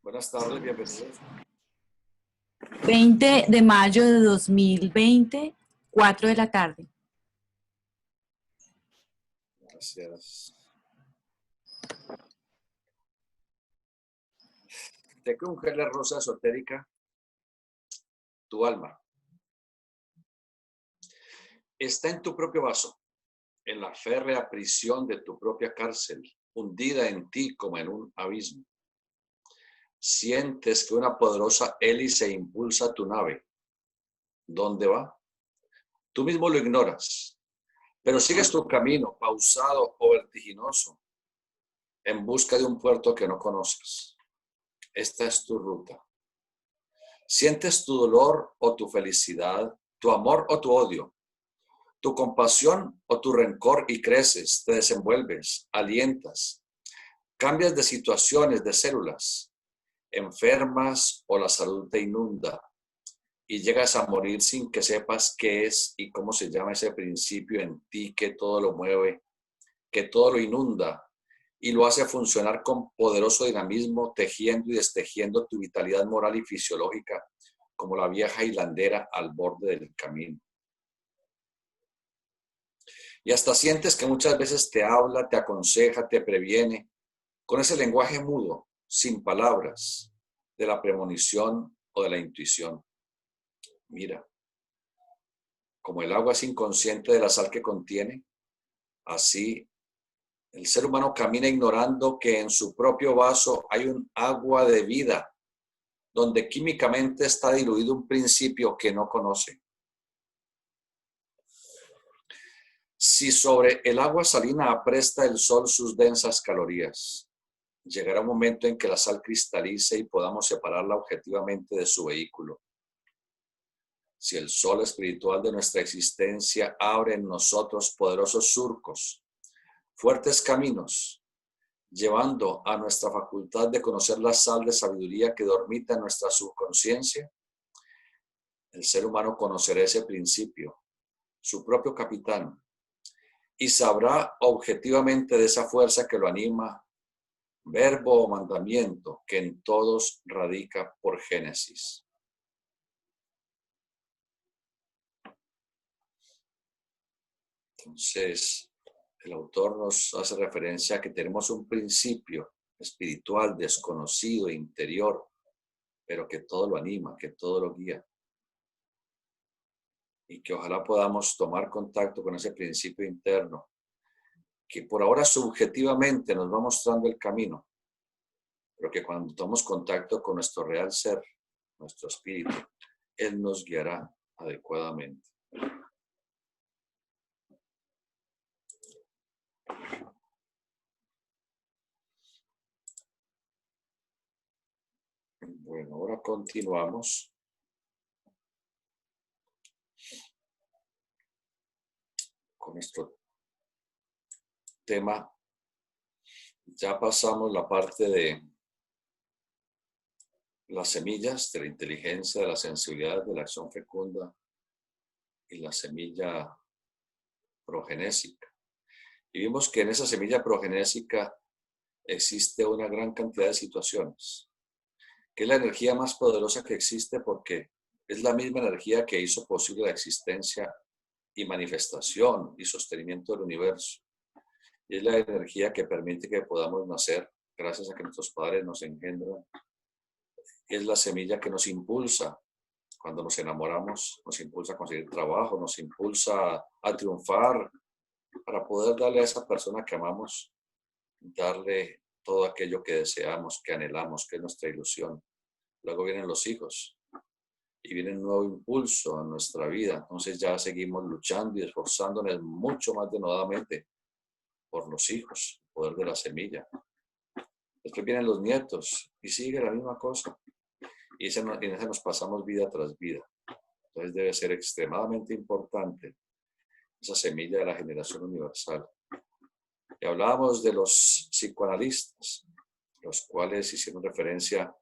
Buenas tardes, bienvenidos. 20 de mayo de 2020, 4 de la tarde. Gracias. Te que ungerle rosa esotérica tu alma. Está en tu propio vaso, en la férrea prisión de tu propia cárcel, hundida en ti como en un abismo. Sientes que una poderosa hélice impulsa tu nave. ¿Dónde va? Tú mismo lo ignoras, pero sigues tu camino pausado o vertiginoso en busca de un puerto que no conoces. Esta es tu ruta. Sientes tu dolor o tu felicidad, tu amor o tu odio, tu compasión o tu rencor y creces, te desenvuelves, alientas, cambias de situaciones, de células, enfermas o la salud te inunda y llegas a morir sin que sepas qué es y cómo se llama ese principio en ti que todo lo mueve, que todo lo inunda y lo hace funcionar con poderoso dinamismo, tejiendo y destejiendo tu vitalidad moral y fisiológica como la vieja hilandera al borde del camino. Y hasta sientes que muchas veces te habla, te aconseja, te previene, con ese lenguaje mudo, sin palabras, de la premonición o de la intuición. Mira, como el agua es inconsciente de la sal que contiene, así el ser humano camina ignorando que en su propio vaso hay un agua de vida, donde químicamente está diluido un principio que no conoce. Si sobre el agua salina apresta el sol sus densas calorías, llegará un momento en que la sal cristalice y podamos separarla objetivamente de su vehículo. Si el sol espiritual de nuestra existencia abre en nosotros poderosos surcos, fuertes caminos, llevando a nuestra facultad de conocer la sal de sabiduría que dormita en nuestra subconsciencia, el ser humano conocerá ese principio, su propio capitán, y sabrá objetivamente de esa fuerza que lo anima, verbo o mandamiento que en todos radica por Génesis. Entonces, el autor nos hace referencia a que tenemos un principio espiritual desconocido, interior, pero que todo lo anima, que todo lo guía. Y que ojalá podamos tomar contacto con ese principio interno, que por ahora subjetivamente nos va mostrando el camino, pero que cuando tomamos contacto con nuestro real ser, nuestro espíritu, él nos guiará adecuadamente. Bueno, ahora continuamos con nuestro tema. Ya pasamos la parte de las semillas, de la inteligencia, de la sensibilidad, de la acción fecunda y la semilla progenésica. Y vimos que en esa semilla progenésica existe una gran cantidad de situaciones, que es la energía más poderosa que existe porque es la misma energía que hizo posible la existencia y manifestación y sostenimiento del universo. Y es la energía que permite que podamos nacer gracias a que nuestros padres nos engendran. Es la semilla que nos impulsa. Cuando nos enamoramos, nos impulsa a conseguir trabajo, nos impulsa a triunfar para poder darle a esa persona que amamos, darle todo aquello que deseamos, que anhelamos, que es nuestra ilusión. Luego vienen los hijos y viene un nuevo impulso a nuestra vida. Entonces ya seguimos luchando y esforzándonos mucho más denodadamente por los hijos, el poder de la semilla. Después vienen los nietos y sigue la misma cosa. Y en esa nos pasamos vida tras vida. Entonces debe ser extremadamente importante esa semilla de la generación universal. Y hablábamos de los psicoanalistas, los cuales hicieron referencia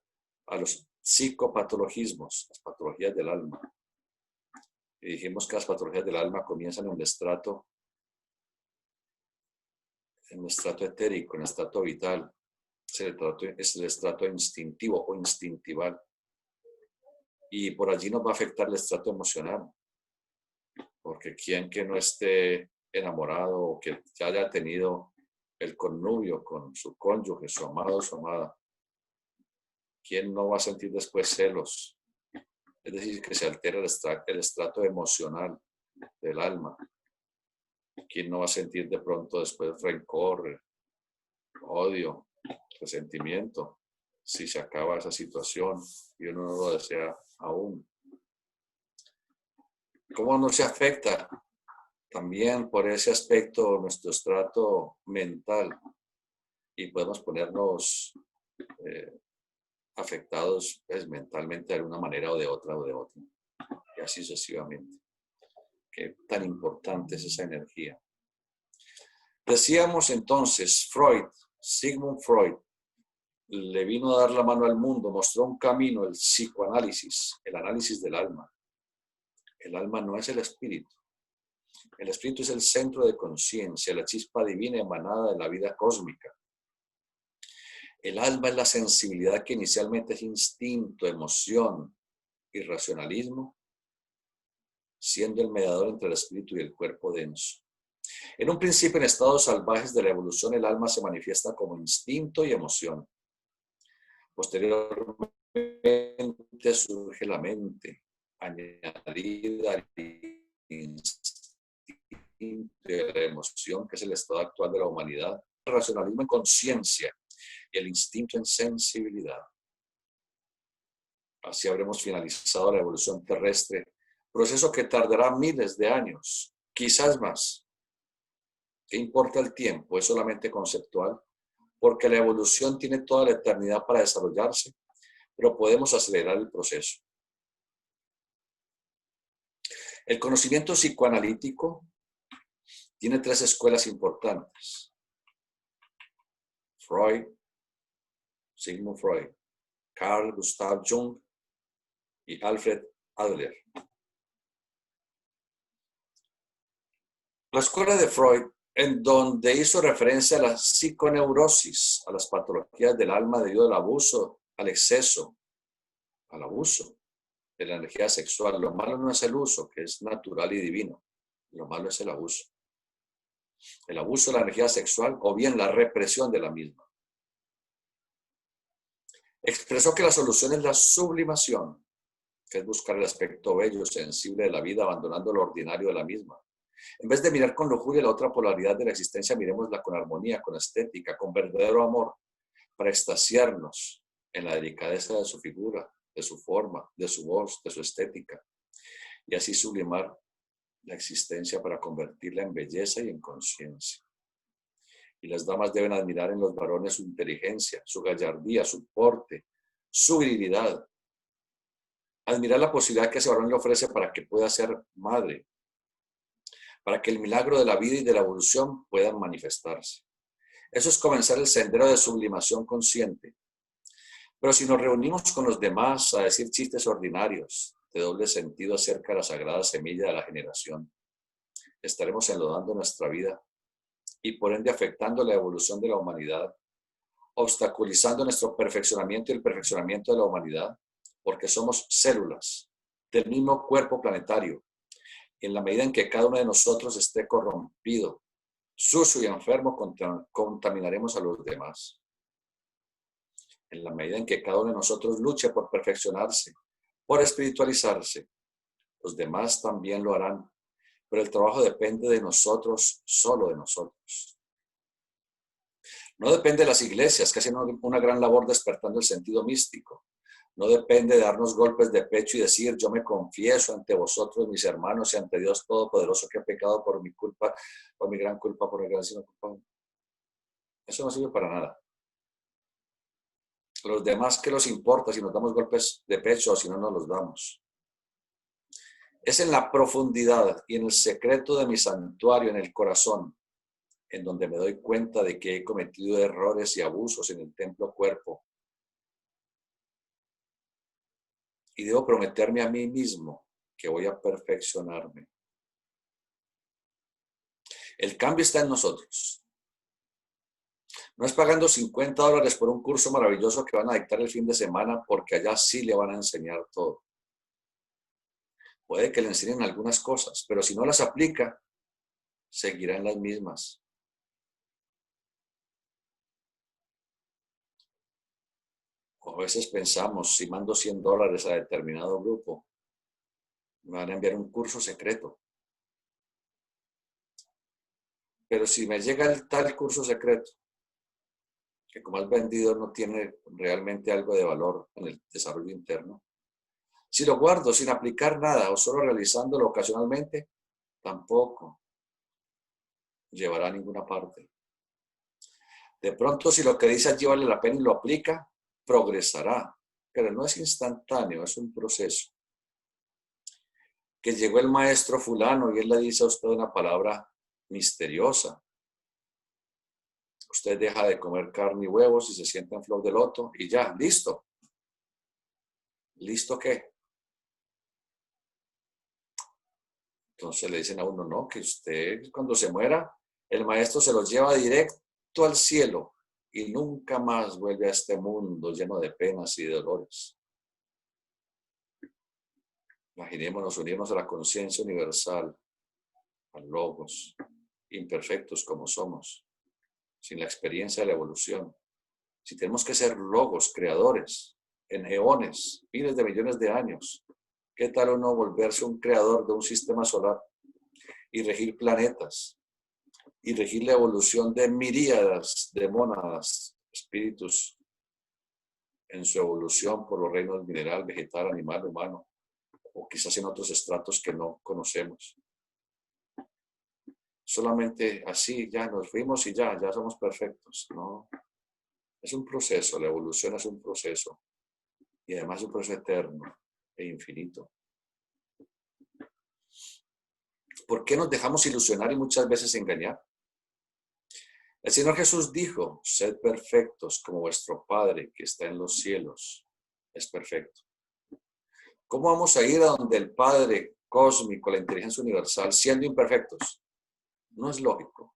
a los psicopatologismos, las patologías del alma. Y dijimos que las patologías del alma comienzan en el estrato etérico, en el estrato vital, Es el estrato instintivo o instintival. Y por allí nos va a afectar el estrato emocional. Porque quien que no esté enamorado o que ya haya tenido el connubio con su cónyuge, su amado o su amada, ¿quién no va a sentir después celos? Es decir, que se altera el estrato emocional del alma. ¿Quién no va a sentir de pronto después rencor, odio, resentimiento, si se acaba esa situación y uno no lo desea aún? ¿Cómo no se afecta también por ese aspecto nuestro estrato mental? Y podemos ponernos afectados pues, mentalmente de una manera o de otra, y así sucesivamente. Qué tan importante es esa energía. Decíamos entonces, Sigmund Freud, le vino a dar la mano al mundo, mostró un camino, el psicoanálisis, el análisis del alma. El alma no es el espíritu. El espíritu es el centro de conciencia, la chispa divina emanada de la vida cósmica. El alma es la sensibilidad que inicialmente es instinto, emoción y racionalismo, siendo el mediador entre el espíritu y el cuerpo denso. En un principio, en estados salvajes de la evolución, el alma se manifiesta como instinto y emoción. Posteriormente surge la mente, añadida al instinto y a la emoción, que es el estado actual de la humanidad. El racionalismo en conciencia y el instinto en sensibilidad. Así habremos finalizado la evolución terrestre, proceso que tardará miles de años, quizás más. ¿Qué importa el tiempo? Es solamente conceptual, porque la evolución tiene toda la eternidad para desarrollarse, pero podemos acelerar el proceso. El conocimiento psicoanalítico tiene tres escuelas importantes. Freud, Sigmund Freud, Carl Gustav Jung y Alfred Adler. La escuela de Freud, en donde hizo referencia a la psiconeurosis, a las patologías del alma debido al abuso, al exceso, al abuso de la energía sexual. Lo malo no es el uso, que es natural y divino. Lo malo es el abuso. El abuso de la energía sexual o bien la represión de la misma. Expresó que la solución es la sublimación, que es buscar el aspecto bello, sensible de la vida, abandonando lo ordinario de la misma. En vez de mirar con lujuria la otra polaridad de la existencia, miremosla con armonía, con estética, con verdadero amor, para extasiarnos en la delicadeza de su figura, de su forma, de su voz, de su estética, y así sublimar la existencia para convertirla en belleza y en conciencia. Y las damas deben admirar en los varones su inteligencia, su gallardía, su porte, su virilidad. Admirar la posibilidad que ese varón le ofrece para que pueda ser madre, para que el milagro de la vida y de la evolución puedan manifestarse. Eso es comenzar el sendero de sublimación consciente. Pero si nos reunimos con los demás a decir chistes ordinarios de doble sentido acerca de la sagrada semilla de la generación, estaremos enlodando nuestra vida y por ende afectando la evolución de la humanidad, obstaculizando nuestro perfeccionamiento y el perfeccionamiento de la humanidad, porque somos células del mismo cuerpo planetario. En la medida en que cada uno de nosotros esté corrompido, sucio y enfermo, contaminaremos a los demás. En la medida en que cada uno de nosotros luche por perfeccionarse, por espiritualizarse, los demás también lo harán, pero el trabajo depende de nosotros, solo de nosotros. No depende de las iglesias, que hacen una gran labor despertando el sentido místico. No depende de darnos golpes de pecho y decir, yo me confieso ante vosotros, mis hermanos, y ante Dios Todopoderoso, que he pecado por mi culpa, por mi gran culpa, por mi grandísima culpa. Eso no sirve para nada. Los demás, ¿qué nos importa si nos damos golpes de pecho o si no nos los damos? Es en la profundidad y en el secreto de mi santuario, en el corazón, en donde me doy cuenta de que he cometido errores y abusos en el templo cuerpo. Y debo prometerme a mí mismo que voy a perfeccionarme. El cambio está en nosotros. No es pagando $50 por un curso maravilloso que van a dictar el fin de semana porque allá sí le van a enseñar todo. Puede que le enseñen algunas cosas, pero si no las aplica, seguirá en las mismas. O a veces pensamos, si mando $100 a determinado grupo, me van a enviar un curso secreto. Pero si me llega el tal curso secreto, que como has vendido no tiene realmente algo de valor en el desarrollo interno, si lo guardo sin aplicar nada o solo realizándolo ocasionalmente, tampoco llevará a ninguna parte. De pronto, si lo que dice allí vale la pena y lo aplica, progresará, pero no es instantáneo, es un proceso. Que llegó el maestro fulano y él le dice a usted una palabra misteriosa. Usted deja de comer carne y huevos y se sienta en flor de loto y ya, listo. ¿Listo qué? Entonces le dicen a uno, no, que usted cuando se muera, el maestro se lo lleva directo al cielo y nunca más vuelve a este mundo lleno de penas y de dolores. Imaginémonos unirnos a la conciencia universal, al logos, imperfectos como somos, sin la experiencia de la evolución. Si tenemos que ser logos, creadores, en eones, miles de millones de años, ¿qué tal uno volverse un creador de un sistema solar y regir planetas y regir la evolución de miríadas de mónadas, espíritus, en su evolución por los reinos mineral, vegetal, animal, humano, o quizás en otros estratos que no conocemos? Solamente así ya nos fuimos y ya somos perfectos, ¿no? Es un proceso, la evolución es un proceso y además es un proceso eterno e infinito. ¿Por qué nos dejamos ilusionar y muchas veces engañar? El Señor Jesús dijo, sed perfectos como vuestro Padre que está en los cielos es perfecto. ¿Cómo vamos a ir a donde el Padre cósmico, la inteligencia universal, siendo imperfectos? No es lógico.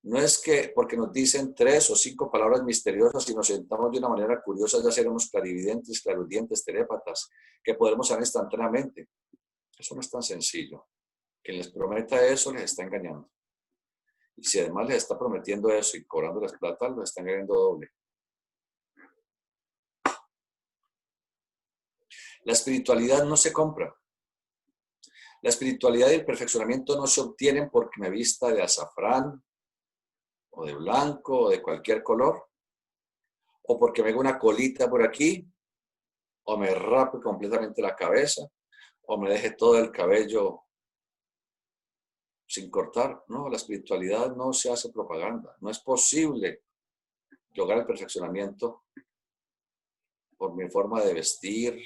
No es que porque nos dicen 3 o 5 palabras misteriosas y nos sentamos de una manera curiosa ya seremos clarividentes, clarividentes, telépatas, que podremos saber instantáneamente. Eso no es tan sencillo. Quien les prometa eso les está engañando. Y si además les está prometiendo eso y cobrándoles plata, los están ganando doble. La espiritualidad no se compra. La espiritualidad y el perfeccionamiento no se obtienen porque me vista de azafrán, o de blanco, o de cualquier color, o porque me haga una colita por aquí, o me rape completamente la cabeza, o me deje todo el cabello sin cortar. No, la espiritualidad no se hace propaganda. No es posible lograr el perfeccionamiento por mi forma de vestir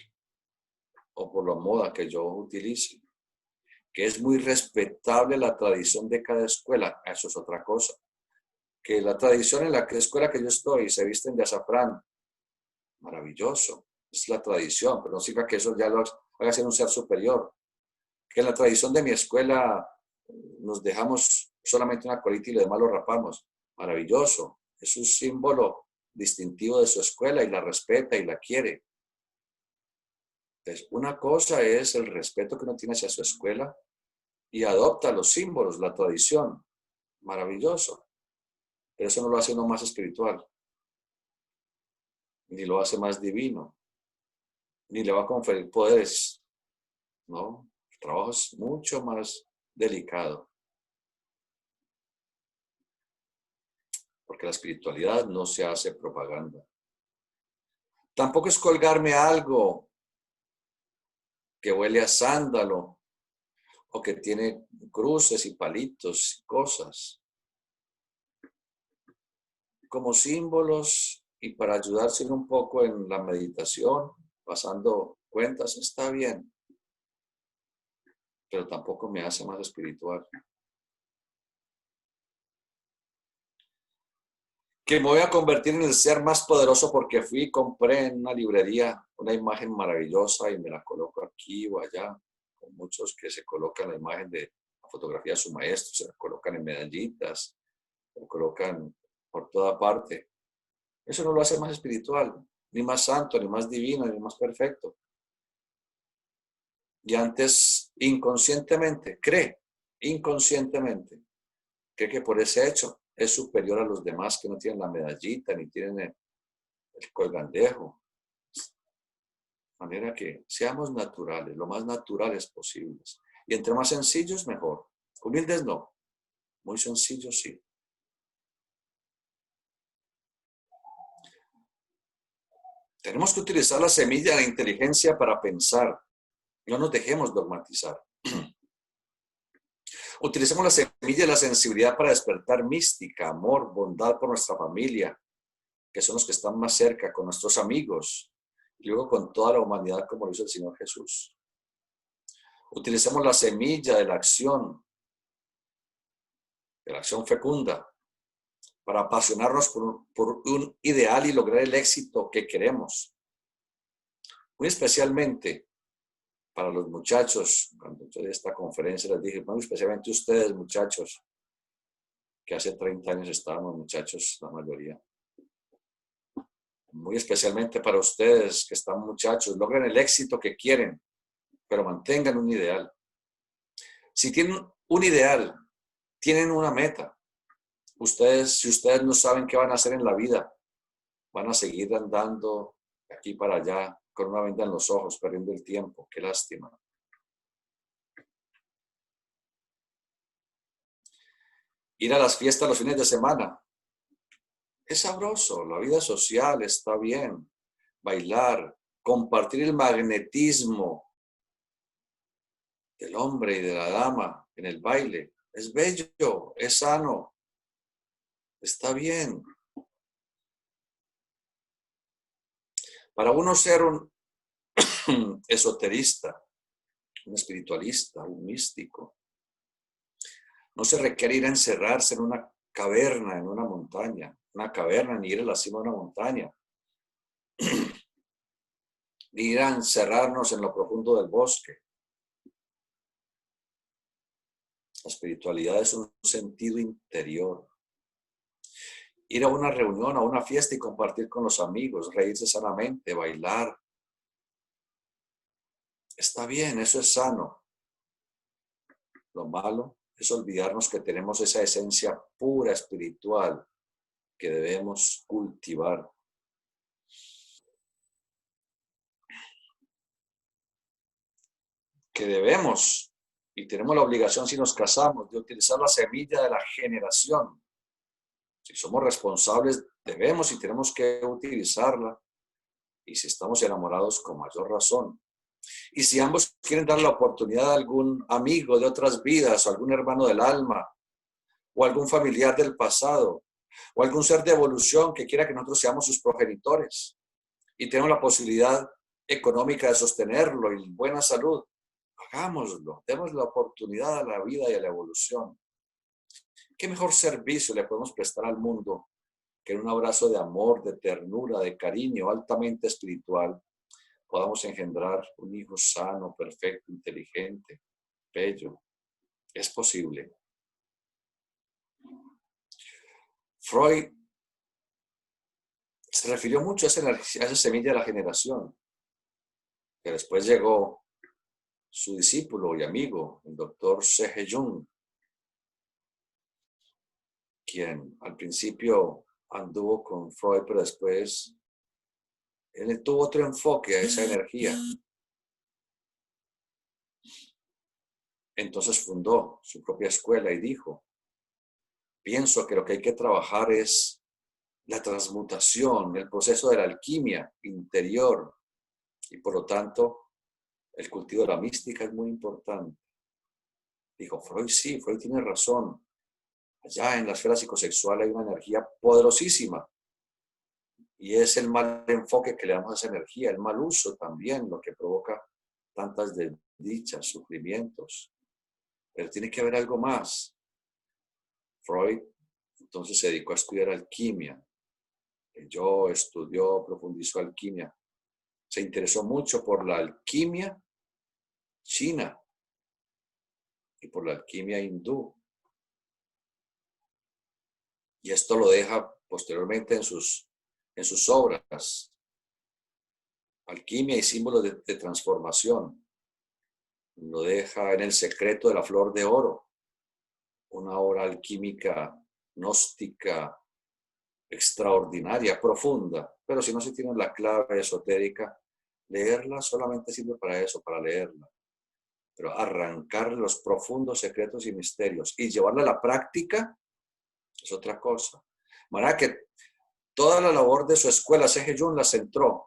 o por la moda que yo utilice. Que es muy respetable la tradición de cada escuela, eso es otra cosa. Que la tradición en la escuela que yo estoy se visten de azafrán, maravilloso, es la tradición, pero no significa que eso ya lo haga ser un ser superior. Que en la tradición de mi escuela nos dejamos solamente una colita y lo demás lo rapamos, maravilloso, es un símbolo distintivo de su escuela y la respeta y la quiere. Entonces, una cosa es el respeto que uno tiene hacia su escuela y adopta los símbolos, la tradición, maravilloso, pero eso no lo hace uno más espiritual, ni lo hace más divino, ni le va a conferir poderes, ¿no? El trabajo es mucho más delicado, porque la espiritualidad no se hace propaganda. Tampoco es colgarme algo que huele a sándalo o que tiene cruces y palitos y cosas. Como símbolos y para ayudarse un poco en la meditación, pasando cuentas, está bien, pero tampoco me hace más espiritual. Que me voy a convertir en el ser más poderoso porque fui y compré en una librería una imagen maravillosa y me la coloco aquí o allá, con muchos que se colocan la imagen de la fotografía de su maestro, se la colocan en medallitas, o colocan por toda parte. Eso no lo hace más espiritual, ni más santo, ni más divino, ni más perfecto. Y antes, inconscientemente, inconscientemente, cree que por ese hecho es superior a los demás que no tienen la medallita, ni tienen el colgandejo. De manera que seamos naturales, lo más naturales posibles. Y entre más sencillos, mejor. Humildes no, muy sencillos sí. Tenemos que utilizar la semilla de la inteligencia para pensar. No nos dejemos dogmatizar. Utilicemos la semilla de la sensibilidad para despertar mística, amor, bondad por nuestra familia, que son los que están más cerca, con nuestros amigos, y luego con toda la humanidad, como lo hizo el Señor Jesús. Utilicemos la semilla de la acción fecunda, para apasionarnos por un ideal y lograr el éxito que queremos. Muy especialmente para los muchachos, cuando yo de esta conferencia les dije, muy especialmente ustedes, muchachos, que hace 30 años estábamos muchachos, la mayoría. Muy especialmente para ustedes que están muchachos, logren el éxito que quieren, pero mantengan un ideal. Si tienen un ideal, tienen una meta. Si ustedes no saben qué van a hacer en la vida, van a seguir andando de aquí para allá con una venda en los ojos, perdiendo el tiempo. Qué lástima. Ir a las fiestas los fines de semana. Es sabroso, la vida social está bien. Bailar, compartir el magnetismo del hombre y de la dama en el baile. Es bello, es sano, está bien. Para uno ser un esoterista, un espiritualista, un místico, no se requiere ir a encerrarse en una caverna, en una montaña, ni ir a la cima de una montaña, ni ir a encerrarnos en lo profundo del bosque. La espiritualidad es un sentido interior. Ir a una reunión, a una fiesta y compartir con los amigos, reírse sanamente, bailar. Está bien, eso es sano. Lo malo es olvidarnos que tenemos esa esencia pura espiritual que debemos cultivar. Que debemos, y tenemos la obligación si nos casamos, de utilizar la semilla de la generación. Si somos responsables, debemos y tenemos que utilizarla. Y si estamos enamorados, con mayor razón. Y si ambos quieren dar la oportunidad a algún amigo de otras vidas, o algún hermano del alma, o algún familiar del pasado, o algún ser de evolución que quiera que nosotros seamos sus progenitores, y tenemos la posibilidad económica de sostenerlo y buena salud, hagámoslo, demos la oportunidad a la vida y a la evolución. ¿Qué mejor servicio le podemos prestar al mundo que en un abrazo de amor, de ternura, de cariño altamente espiritual podamos engendrar un hijo sano, perfecto, inteligente, bello? Es posible. Freud se refirió mucho a esa semilla de la generación, que después llegó su discípulo y amigo, el doctor C.G. Jung, quien al principio anduvo con Freud, pero después él tuvo otro enfoque a esa energía. Entonces fundó su propia escuela y dijo, pienso que lo que hay que trabajar es la transmutación, el proceso de la alquimia interior, y por lo tanto el cultivo de la mística es muy importante. Dijo Freud, sí, Freud tiene razón. Allá en la esfera psicosexual hay una energía poderosísima y es el mal enfoque que le damos a esa energía, el mal uso también, lo que provoca tantas desdichas, sufrimientos. Pero tiene que haber algo más. Freud entonces se dedicó a estudiar alquimia. Yo estudió, profundizó alquimia. Se interesó mucho por la alquimia china y por la alquimia hindú. Y esto lo deja posteriormente en sus obras, Alquimia y símbolos de transformación. Lo deja en El secreto de la flor de oro, una obra alquímica, gnóstica, extraordinaria, profunda, pero si no se tiene la clave esotérica, leerla solamente sirve para eso, para leerla, pero arrancar los profundos secretos y misterios y llevarla a la práctica es otra cosa. De manera que toda la labor de su escuela, C.G. Jung, la centró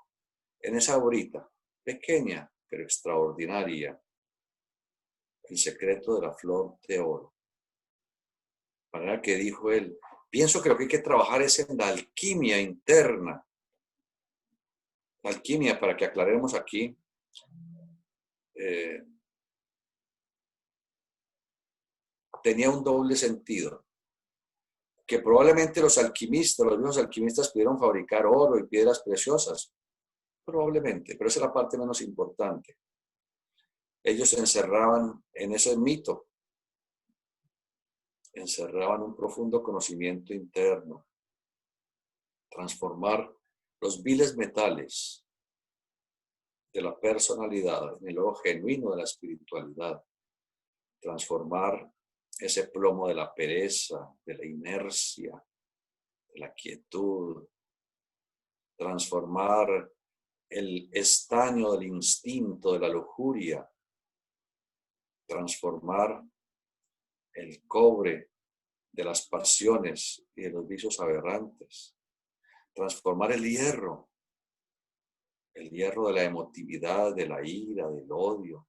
en esa obrita, pequeña pero extraordinaria, El secreto de la flor de oro. De manera que dijo él, pienso que lo que hay que trabajar es en la alquimia interna. La alquimia, para que aclaremos aquí, tenía un doble sentido. Que probablemente los alquimistas, los mismos alquimistas pudieron fabricar oro y piedras preciosas. Probablemente, pero esa es la parte menos importante. Ellos se encerraban en ese mito. Encerraban un profundo conocimiento interno. Transformar los viles metales de la personalidad en el oro genuino de la espiritualidad. Transformar ese plomo de la pereza, de la inercia, de la quietud. Transformar el estaño del instinto, de la lujuria. Transformar el cobre de las pasiones y de los vicios aberrantes. Transformar el hierro de la emotividad, de la ira, del odio.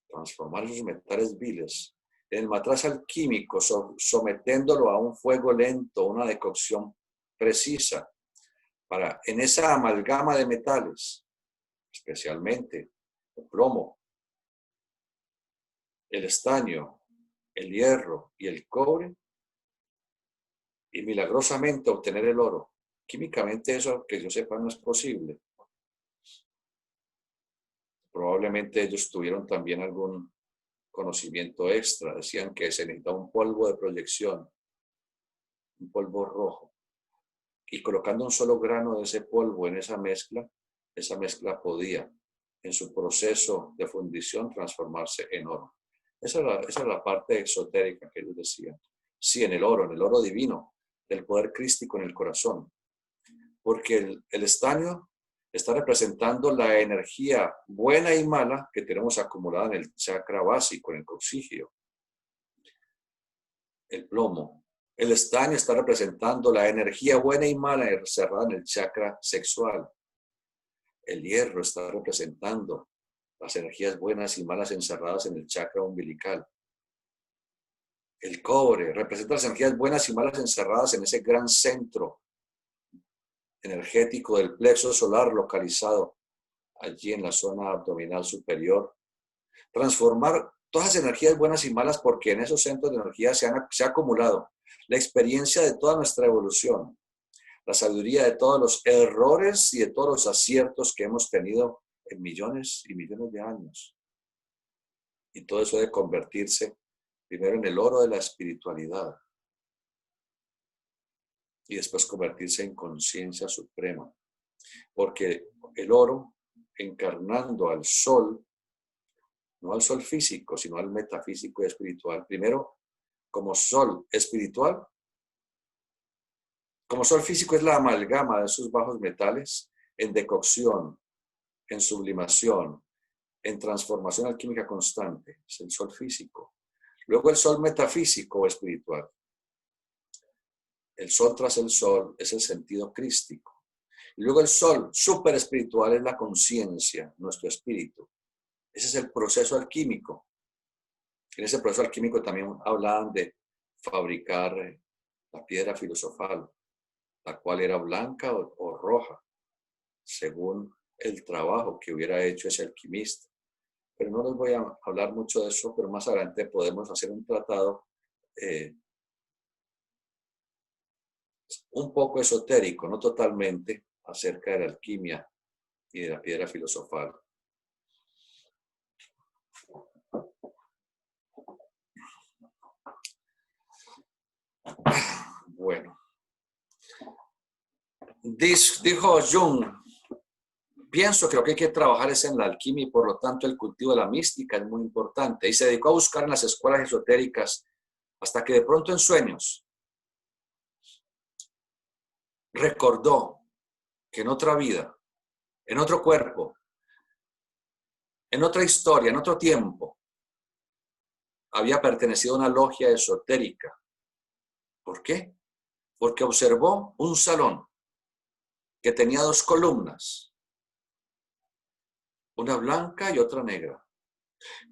Transformar esos metales viles en el matraz alquímico, sometiéndolo a un fuego lento, una decocción precisa, para en esa amalgama de metales, especialmente el plomo, el estaño, el hierro y el cobre, y milagrosamente obtener el oro. Químicamente eso, que yo sepa, no es posible. Probablemente ellos tuvieron también algún conocimiento extra. Decían que se necesitaba un polvo de proyección, un polvo rojo. Y colocando un solo grano de ese polvo en esa mezcla podía, en su proceso de fundición, transformarse en oro. Esa es la parte exotérica que ellos decían. Sí, en el oro divino, del poder crístico en el corazón. Porque el estaño está representando la energía buena y mala que tenemos acumulada en el chakra básico, en el coxigio. El plomo. El estaño está representando la energía buena y mala encerrada en el chakra sexual. El hierro está representando las energías buenas y malas encerradas en el chakra umbilical. El cobre representa las energías buenas y malas encerradas en ese gran centro energético del plexo solar localizado allí en la zona abdominal superior. Transformar todas las energías buenas y malas, porque en esos centros de energía se ha acumulado la experiencia de toda nuestra evolución, la sabiduría de todos los errores y de todos los aciertos que hemos tenido en millones y millones de años. Y todo eso debe convertirse primero en el oro de la espiritualidad y después convertirse en conciencia suprema. Porque el oro, encarnando al sol, no al sol físico, sino al metafísico y espiritual, primero como sol espiritual, como sol físico es la amalgama de esos bajos metales en decocción, en sublimación, en transformación alquímica constante, es el sol físico. Luego el sol metafísico o espiritual. El sol tras el sol es el sentido crístico. Y luego el sol súper espiritual es la conciencia, nuestro espíritu. Ese es el proceso alquímico. En ese proceso alquímico también hablaban de fabricar la piedra filosofal, la cual era blanca o roja, según el trabajo que hubiera hecho ese alquimista. Pero no les voy a hablar mucho de eso, pero más adelante podemos hacer un tratado un poco esotérico, no totalmente, acerca de la alquimia y de la piedra filosofal. Bueno, Dijo Jung, pienso que lo que hay que trabajar es en la alquimia y por lo tanto el cultivo de la mística es muy importante. Y se dedicó a buscar en las escuelas esotéricas hasta que de pronto en sueños recordó que en otra vida, en otro cuerpo, en otra historia, en otro tiempo, había pertenecido a una logia esotérica. ¿Por qué? Porque observó un salón que tenía 2 columnas, una blanca y otra negra,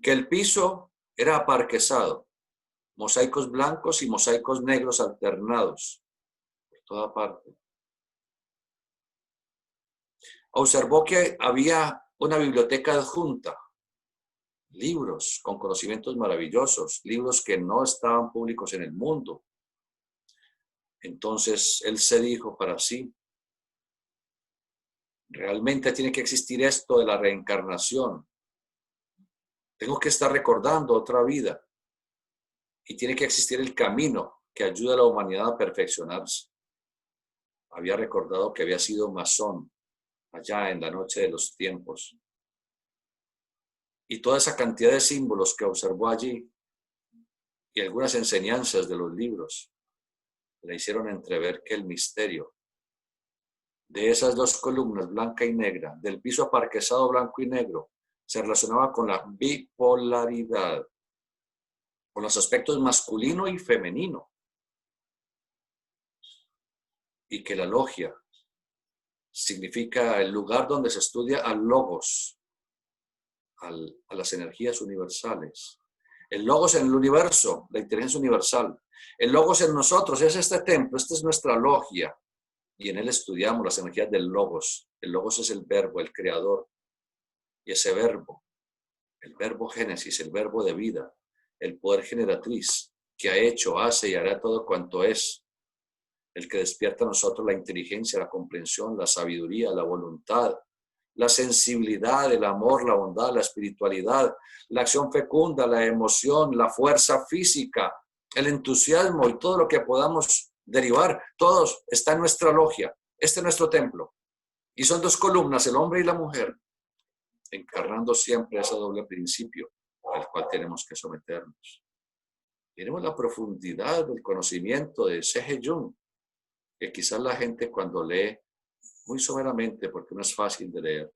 que el piso era aparquesado, mosaicos blancos y mosaicos negros alternados por toda parte. Observó que había una biblioteca adjunta, libros con conocimientos maravillosos, libros que no estaban públicos en el mundo. Entonces él se dijo para sí, realmente tiene que existir esto de la reencarnación. Tengo que estar recordando otra vida y tiene que existir el camino que ayuda a la humanidad a perfeccionarse. Había recordado que había sido masón allá en la noche de los tiempos. Y toda esa cantidad de símbolos que observó allí y algunas enseñanzas de los libros le hicieron entrever que el misterio de esas 2 columnas, blanca y negra, del piso aparquesado blanco y negro, se relacionaba con la bipolaridad, con los aspectos masculino y femenino. Y que la logia significa el lugar donde se estudia al logos, a las energías universales. El logos en el universo, la inteligencia universal. El logos en nosotros es este templo, esta es nuestra logia. Y en él estudiamos las energías del logos. El logos es el verbo, el creador. Y ese verbo, el verbo génesis, el verbo de vida, el poder generatriz, que ha hecho, hace y hará todo cuanto es. El que despierta a nosotros la inteligencia, la comprensión, la sabiduría, la voluntad, la sensibilidad, el amor, la bondad, la espiritualidad, la acción fecunda, la emoción, la fuerza física, el entusiasmo y todo lo que podamos derivar, todos está en nuestra logia. Este es nuestro templo. Y son 2 columnas, el hombre y la mujer, encarnando siempre ese doble principio al cual tenemos que someternos. Tenemos la profundidad del conocimiento de C.G. Jung, que quizás la gente cuando lee muy someramente, porque no es fácil de leer,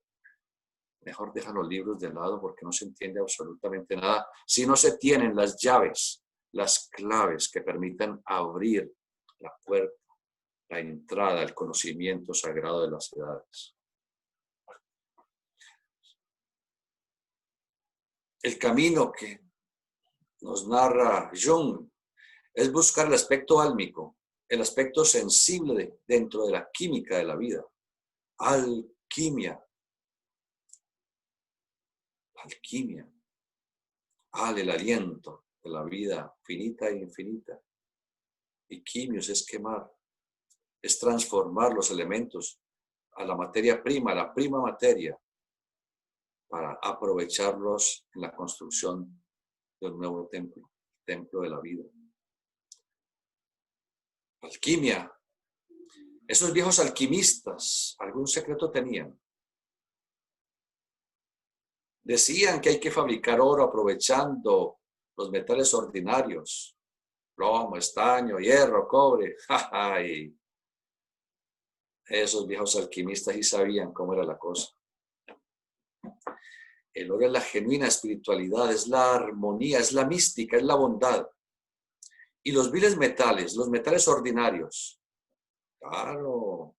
mejor deja los libros de lado porque no se entiende absolutamente nada si no se tienen las llaves, las claves que permitan abrir la puerta, la entrada al conocimiento sagrado de las edades. El camino que nos narra Jung es buscar el aspecto álmico, el aspecto sensible dentro de la química de la vida. Alquimia. Alquimia. El aliento de la vida finita e infinita. Y quimios es quemar, es transformar los elementos a la materia prima, a la prima materia, para aprovecharlos en la construcción de un nuevo templo, templo de la vida. Alquimia. Esos viejos alquimistas, algún secreto tenían. Decían que hay que fabricar oro aprovechando los metales ordinarios, plomo, estaño, hierro, cobre. Y esos viejos alquimistas sí sabían cómo era la cosa. El oro es la genuina espiritualidad, es la armonía, es la mística, es la bondad. Y los viles metales, los metales ordinarios, claro,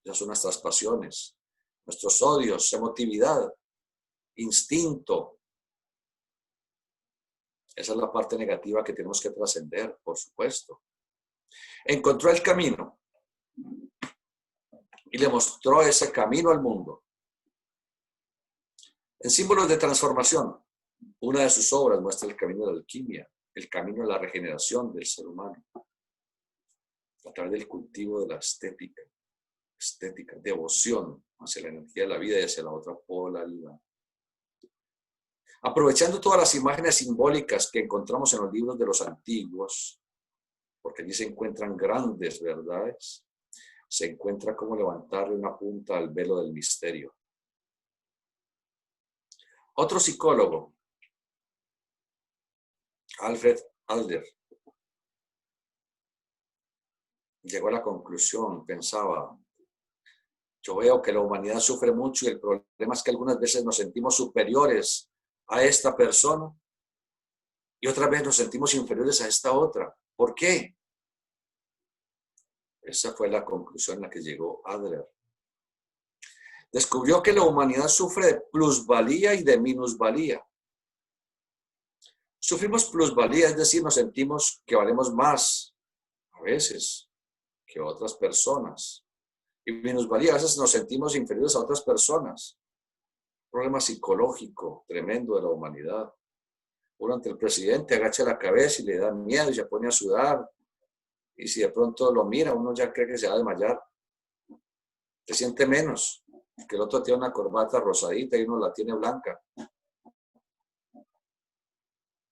esas son nuestras pasiones, nuestros odios, emotividad, instinto. Esa es la parte negativa que tenemos que trascender, por supuesto. Encontró el camino y le mostró ese camino al mundo. En Símbolos de Transformación, una de sus obras muestra el camino de la alquimia, el camino de la regeneración del ser humano, a través del cultivo de la estética, devoción hacia la energía de la vida y hacia la otra polaridad. Aprovechando todas las imágenes simbólicas que encontramos en los libros de los antiguos, porque allí se encuentran grandes verdades, se encuentra cómo levantarle una punta al velo del misterio. Otro psicólogo, Alfred Adler, llegó a la conclusión, pensaba, yo veo que la humanidad sufre mucho y el problema es que algunas veces nos sentimos superiores a esta persona y otras veces nos sentimos inferiores a esta otra. ¿Por qué? Esa fue la conclusión a la que llegó Adler. Descubrió que la humanidad sufre de plusvalía y de minusvalía. Sufrimos plusvalía, es decir, nos sentimos que valemos más a veces que otras personas. Y minusvalía, a veces nos sentimos inferiores a otras personas. Un problema psicológico tremendo de la humanidad. Uno ante el presidente agacha la cabeza y le da miedo y se pone a sudar. Y si de pronto lo mira, uno ya cree que se va a desmayar. Se siente menos, que el otro tiene una corbata rosadita y uno la tiene blanca.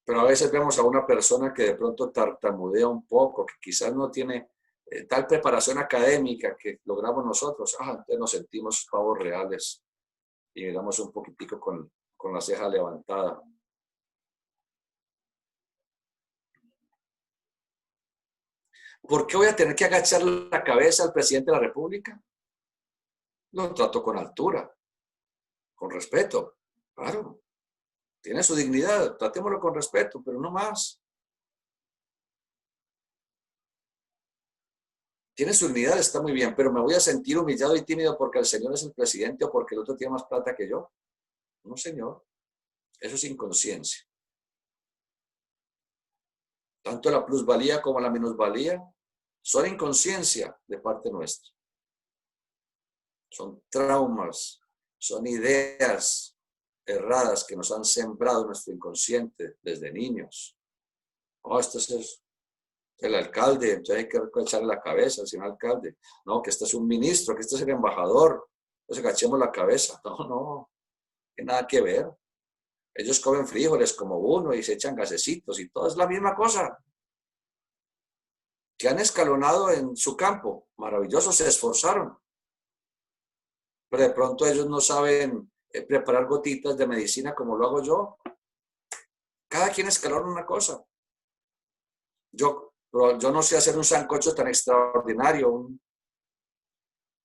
Pero a veces vemos a una persona que de pronto tartamudea un poco, que quizás no tiene tal preparación académica que logramos nosotros. Entonces nos sentimos pavos reales y miramos un poquitico con la ceja levantada. ¿Por qué voy a tener que agachar la cabeza al presidente de la República? Lo trato con altura, con respeto, claro. Tiene su dignidad, tratémoslo con respeto, pero no más. Tiene su dignidad, está muy bien, pero me voy a sentir humillado y tímido porque el Señor es el presidente o porque el otro tiene más plata que yo. No, señor. Eso es inconsciencia. Tanto la plusvalía como la minusvalía son inconsciencia de parte nuestra. Son traumas, son ideas erradas que nos han sembrado en nuestro inconsciente desde niños. Este es el alcalde, entonces hay que echarle la cabeza al señor alcalde. No, que este es un ministro, que este es el embajador. Entonces agachemos la cabeza. No tiene nada que ver. Ellos comen frijoles como uno y se echan gasecitos y todo es la misma cosa. Que han escalonado en su campo, maravilloso, se esforzaron. Pero de pronto ellos no saben preparar gotitas de medicina como lo hago yo. Cada quien escalona una cosa. Yo no sé hacer un sancocho tan extraordinario,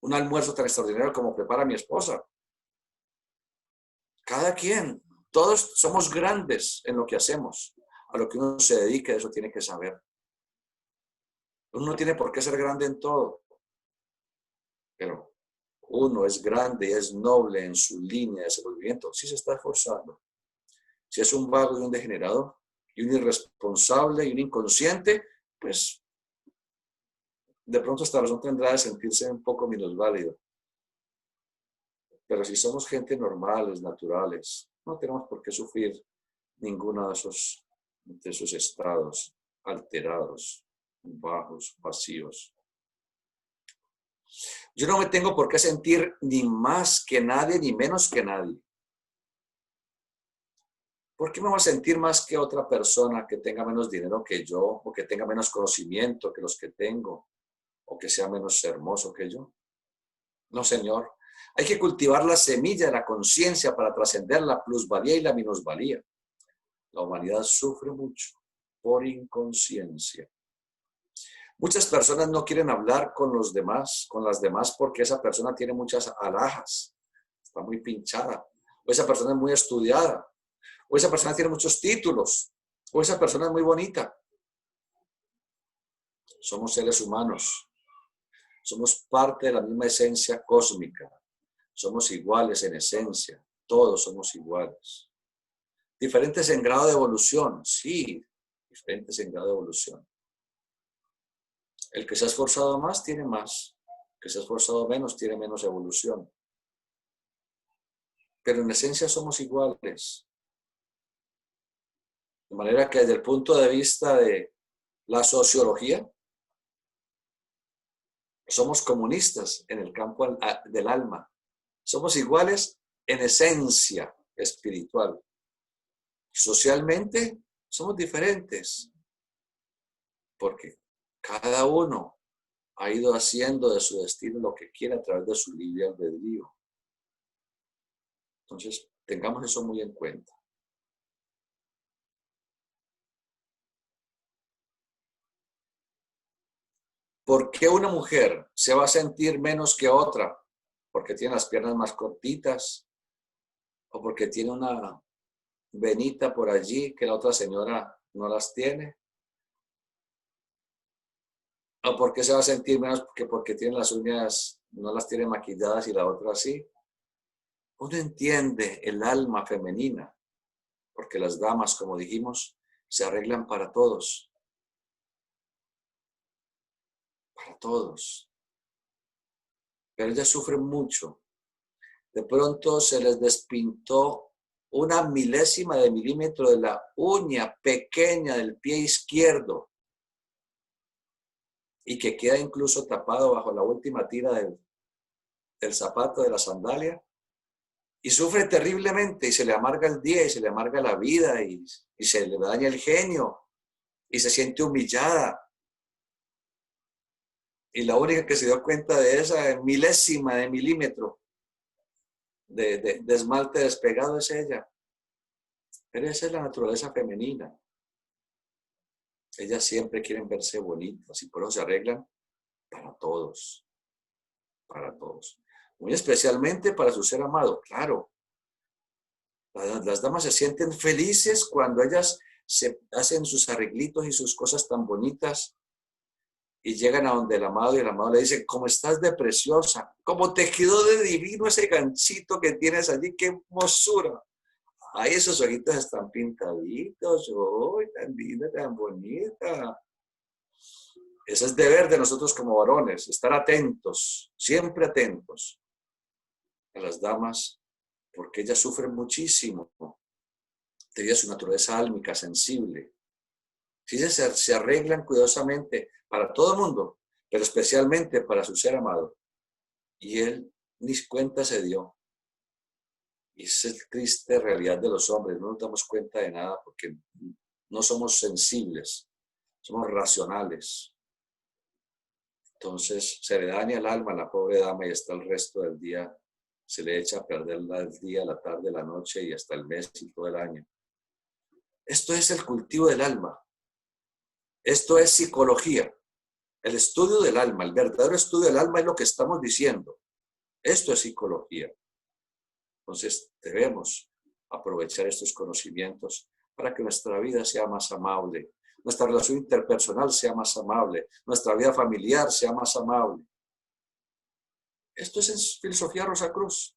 un almuerzo tan extraordinario como prepara mi esposa. Cada quien, todos somos grandes en lo que hacemos. A lo que uno se dedique, eso tiene que saber. Uno no tiene por qué ser grande en todo, pero uno es grande y es noble en su línea de desenvolvimiento si se está esforzando. Si es un vago y un degenerado, y un irresponsable y un inconsciente, pues de pronto esta razón tendrá de sentirse un poco minusválido. Pero si somos gente normales, naturales, no tenemos por qué sufrir ninguno de esos estados alterados, bajos, vacíos. Yo no me tengo por qué sentir ni más que nadie, ni menos que nadie. ¿Por qué me voy a sentir más que otra persona que tenga menos dinero que yo, o que tenga menos conocimiento que los que tengo, o que sea menos hermoso que yo? No, señor. Hay que cultivar la semilla de la conciencia para trascender la plusvalía y la minusvalía. La humanidad sufre mucho por inconsciencia. Muchas personas no quieren hablar con los demás, con las demás, porque esa persona tiene muchas alhajas, está muy pinchada, o esa persona es muy estudiada, o esa persona tiene muchos títulos, o esa persona es muy bonita. Somos seres humanos, somos parte de la misma esencia cósmica, somos iguales en esencia, todos somos iguales. Diferentes en grado de evolución, sí, diferentes en grado de evolución. El que se ha esforzado más tiene más, el que se ha esforzado menos tiene menos evolución. Pero en esencia somos iguales. De manera que desde el punto de vista de la sociología, somos comunistas en el campo del alma. Somos iguales en esencia espiritual. Socialmente somos diferentes, porque cada uno ha ido haciendo de su destino lo que quiere a través de su libre albedrío. Entonces, tengamos eso muy en cuenta. ¿Por qué una mujer se va a sentir menos que otra? ¿Porque tiene las piernas más cortitas? ¿O porque tiene una venita por allí que la otra señora no las tiene? ¿O por qué se va a sentir menos que porque tiene las uñas, no las tiene maquilladas y la otra sí? Uno entiende el alma femenina, porque las damas, como dijimos, se arreglan para todos. Para todos. Pero ellas sufren mucho. De pronto se les despintó una milésima de milímetro de la uña pequeña del pie izquierdo y que queda incluso tapado bajo la última tira del zapato de la sandalia y sufre terriblemente y se le amarga el día y se le amarga la vida y se le daña el genio y se siente humillada. Y la única que se dio cuenta de esa milésima de milímetro de esmalte despegado es ella. Pero esa es la naturaleza femenina. Ellas siempre quieren verse bonitas y por eso se arreglan para todos. Para todos. Muy especialmente para su ser amado, claro. Las damas se sienten felices cuando ellas se hacen sus arreglitos y sus cosas tan bonitas y llegan a donde el amado y el amado le dice, ¿cómo estás de preciosa? ¿Cómo te quedó de divino ese ganchito que tienes allí? ¡Qué hermosura! Ay, esos ojitos están pintaditos. ¡Uy, tan linda, tan bonita! Ese es deber de nosotros como varones, estar atentos, siempre atentos a las damas, porque ellas sufren muchísimo debido a su naturaleza álmica, sensible. Si se arreglan cuidadosamente para todo el mundo, pero especialmente para su ser amado. Y él ni cuenta se dio. Y esa es la triste realidad de los hombres. No nos damos cuenta de nada porque no somos sensibles, somos racionales. Entonces se le daña el alma a la pobre dama y hasta el resto del día se le echa a perder el día, la tarde, la noche y hasta el mes y todo el año. Esto es el cultivo del alma. Esto es psicología. El estudio del alma, el verdadero estudio del alma es lo que estamos diciendo. Esto es psicología. Entonces debemos aprovechar estos conocimientos para que nuestra vida sea más amable, nuestra relación interpersonal sea más amable, nuestra vida familiar sea más amable. Esto es en filosofía Rosacruz.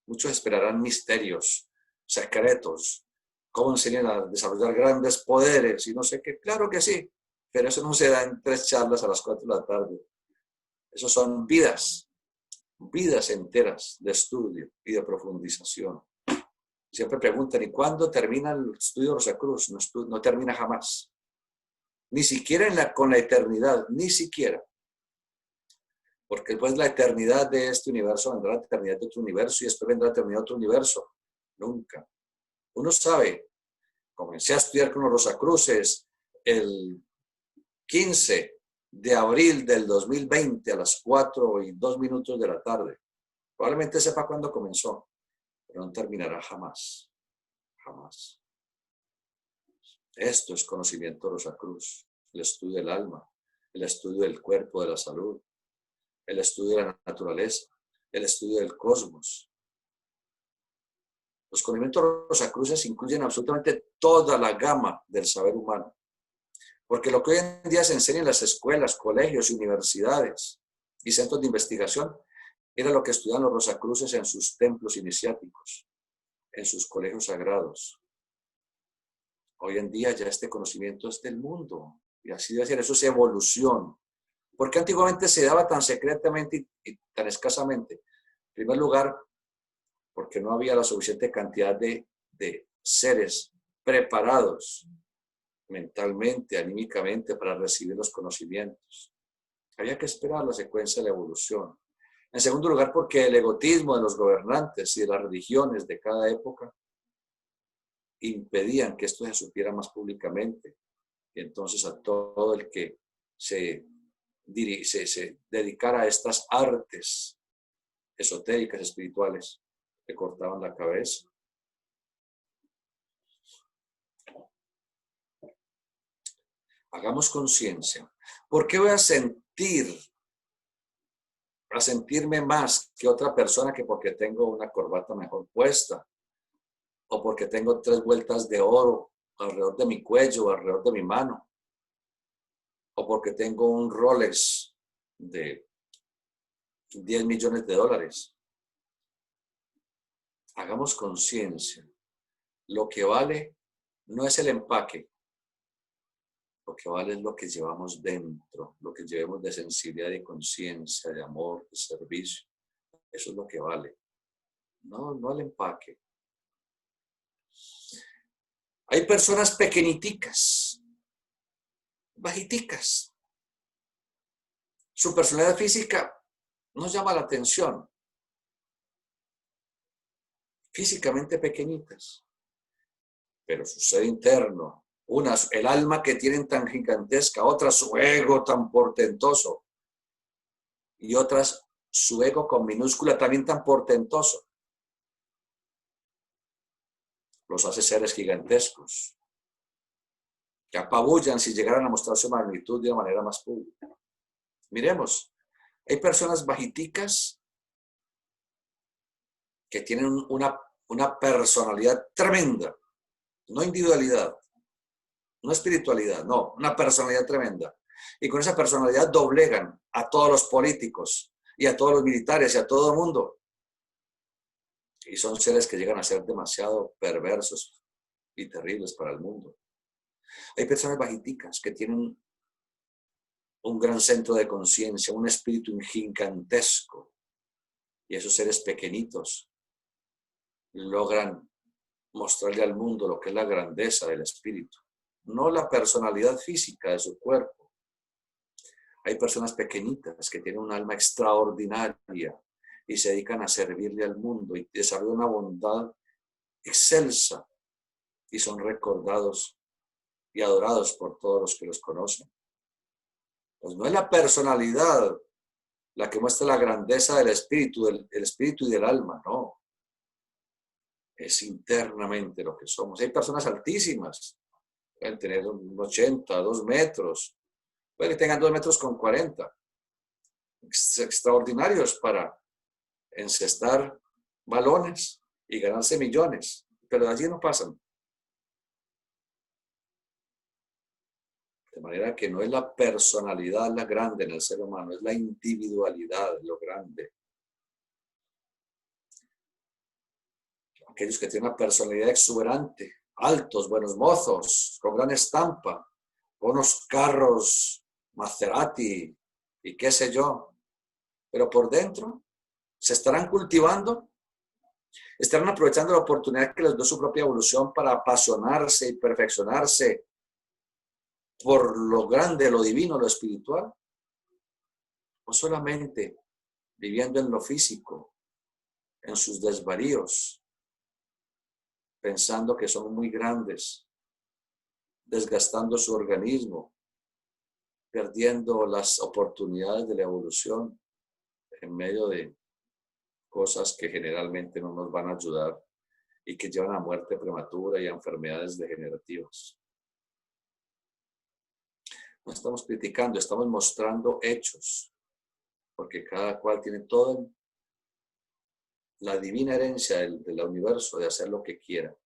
Muchos esperarán misterios, secretos, cómo enseñan a desarrollar grandes poderes y no sé qué. Claro que sí, pero eso no se da en 3 charlas a las 4 de la tarde. Eso son vidas enteras de estudio y de profundización. Siempre preguntan, ¿y cuándo termina el estudio de Rosacruz? No termina jamás. Ni siquiera con la eternidad, ni siquiera. Porque después la eternidad de este universo vendrá la eternidad de otro universo y después vendrá la eternidad de otro universo. Nunca. Uno sabe, comencé a estudiar con los Rosacruces el 15 de abril del 2020 a las 4:02 de la tarde. Probablemente sepa cuándo comenzó, pero no terminará jamás. Jamás. Esto es conocimiento Rosacruz, el estudio del alma, el estudio del cuerpo, de la salud, el estudio de la naturaleza, el estudio del cosmos. Los conocimientos Rosacruces incluyen absolutamente toda la gama del saber humano. Porque lo que hoy en día se enseña en las escuelas, colegios, universidades y centros de investigación era lo que estudiaban los Rosacruces en sus templos iniciáticos, en sus colegios sagrados. Hoy en día ya este conocimiento es del mundo y así debe ser, eso es evolución. Porque antiguamente se daba tan secretamente y tan escasamente. En primer lugar, porque no había la suficiente cantidad de seres preparados mentalmente, anímicamente, para recibir los conocimientos. Había que esperar la secuencia de la evolución. En segundo lugar, porque el egotismo de los gobernantes y de las religiones de cada época impedían que esto se supiera más públicamente. Y entonces a todo el que se se dedicara a estas artes esotéricas, espirituales, le cortaban la cabeza. Hagamos conciencia. ¿Por qué voy a sentirme más que otra persona que porque tengo una corbata mejor puesta? O porque tengo 3 vueltas de oro alrededor de mi cuello o alrededor de mi mano. O porque tengo un Rolex de 10 millones de dólares. Hagamos conciencia. Lo que vale no es el empaque. Lo que vale es lo que llevamos dentro, lo que llevemos de sensibilidad y conciencia, de amor, de servicio. Eso es lo que vale. No el empaque. Hay personas pequeñiticas, bajiticas. Su personalidad física nos llama la atención. Físicamente pequeñitas. Pero su ser interno, unas el alma que tienen tan gigantesca, otras su ego tan portentoso y otras su ego con minúscula también tan portentoso. Los hace seres gigantescos, que apabullan si llegaran a mostrar su magnitud de una manera más pública. Miremos, hay personas bajiticas que tienen una personalidad tremenda, no individualidad, no espiritualidad, no, una personalidad tremenda. Y con esa personalidad doblegan a todos los políticos y a todos los militares y a todo el mundo. Y son seres que llegan a ser demasiado perversos y terribles para el mundo. Hay personas bajiticas que tienen un gran centro de conciencia, un espíritu gigantesco. Y esos seres pequeñitos logran mostrarle al mundo lo que es la grandeza del espíritu, no la personalidad física de su cuerpo. Hay personas pequeñitas que tienen un alma extraordinaria y se dedican a servirle al mundo y desarrollan una bondad excelsa y son recordados y adorados por todos los que los conocen. Pues no es la personalidad la que muestra la grandeza del espíritu y del alma, no. Es internamente lo que somos. Hay personas altísimas, pueden tener un 80, 2 metros, pueden que tengan 2 metros con 40, extraordinarios para encestar balones y ganarse millones, pero de allí no pasan. De manera que no es la personalidad la grande en el ser humano, es la individualidad lo grande. Aquellos que tienen una personalidad exuberante, altos, buenos mozos, con gran estampa, con unos carros Maserati y qué sé yo, pero por dentro se estarán cultivando, estarán aprovechando la oportunidad que les dio su propia evolución para apasionarse y perfeccionarse por lo grande, lo divino, lo espiritual, o solamente viviendo en lo físico, en sus desvaríos, pensando que son muy grandes, desgastando su organismo, perdiendo las oportunidades de la evolución en medio de cosas que generalmente no nos van a ayudar y que llevan a muerte prematura y a enfermedades degenerativas. No estamos criticando, estamos mostrando hechos, porque cada cual tiene toda la divina herencia del universo de hacer lo que quiera.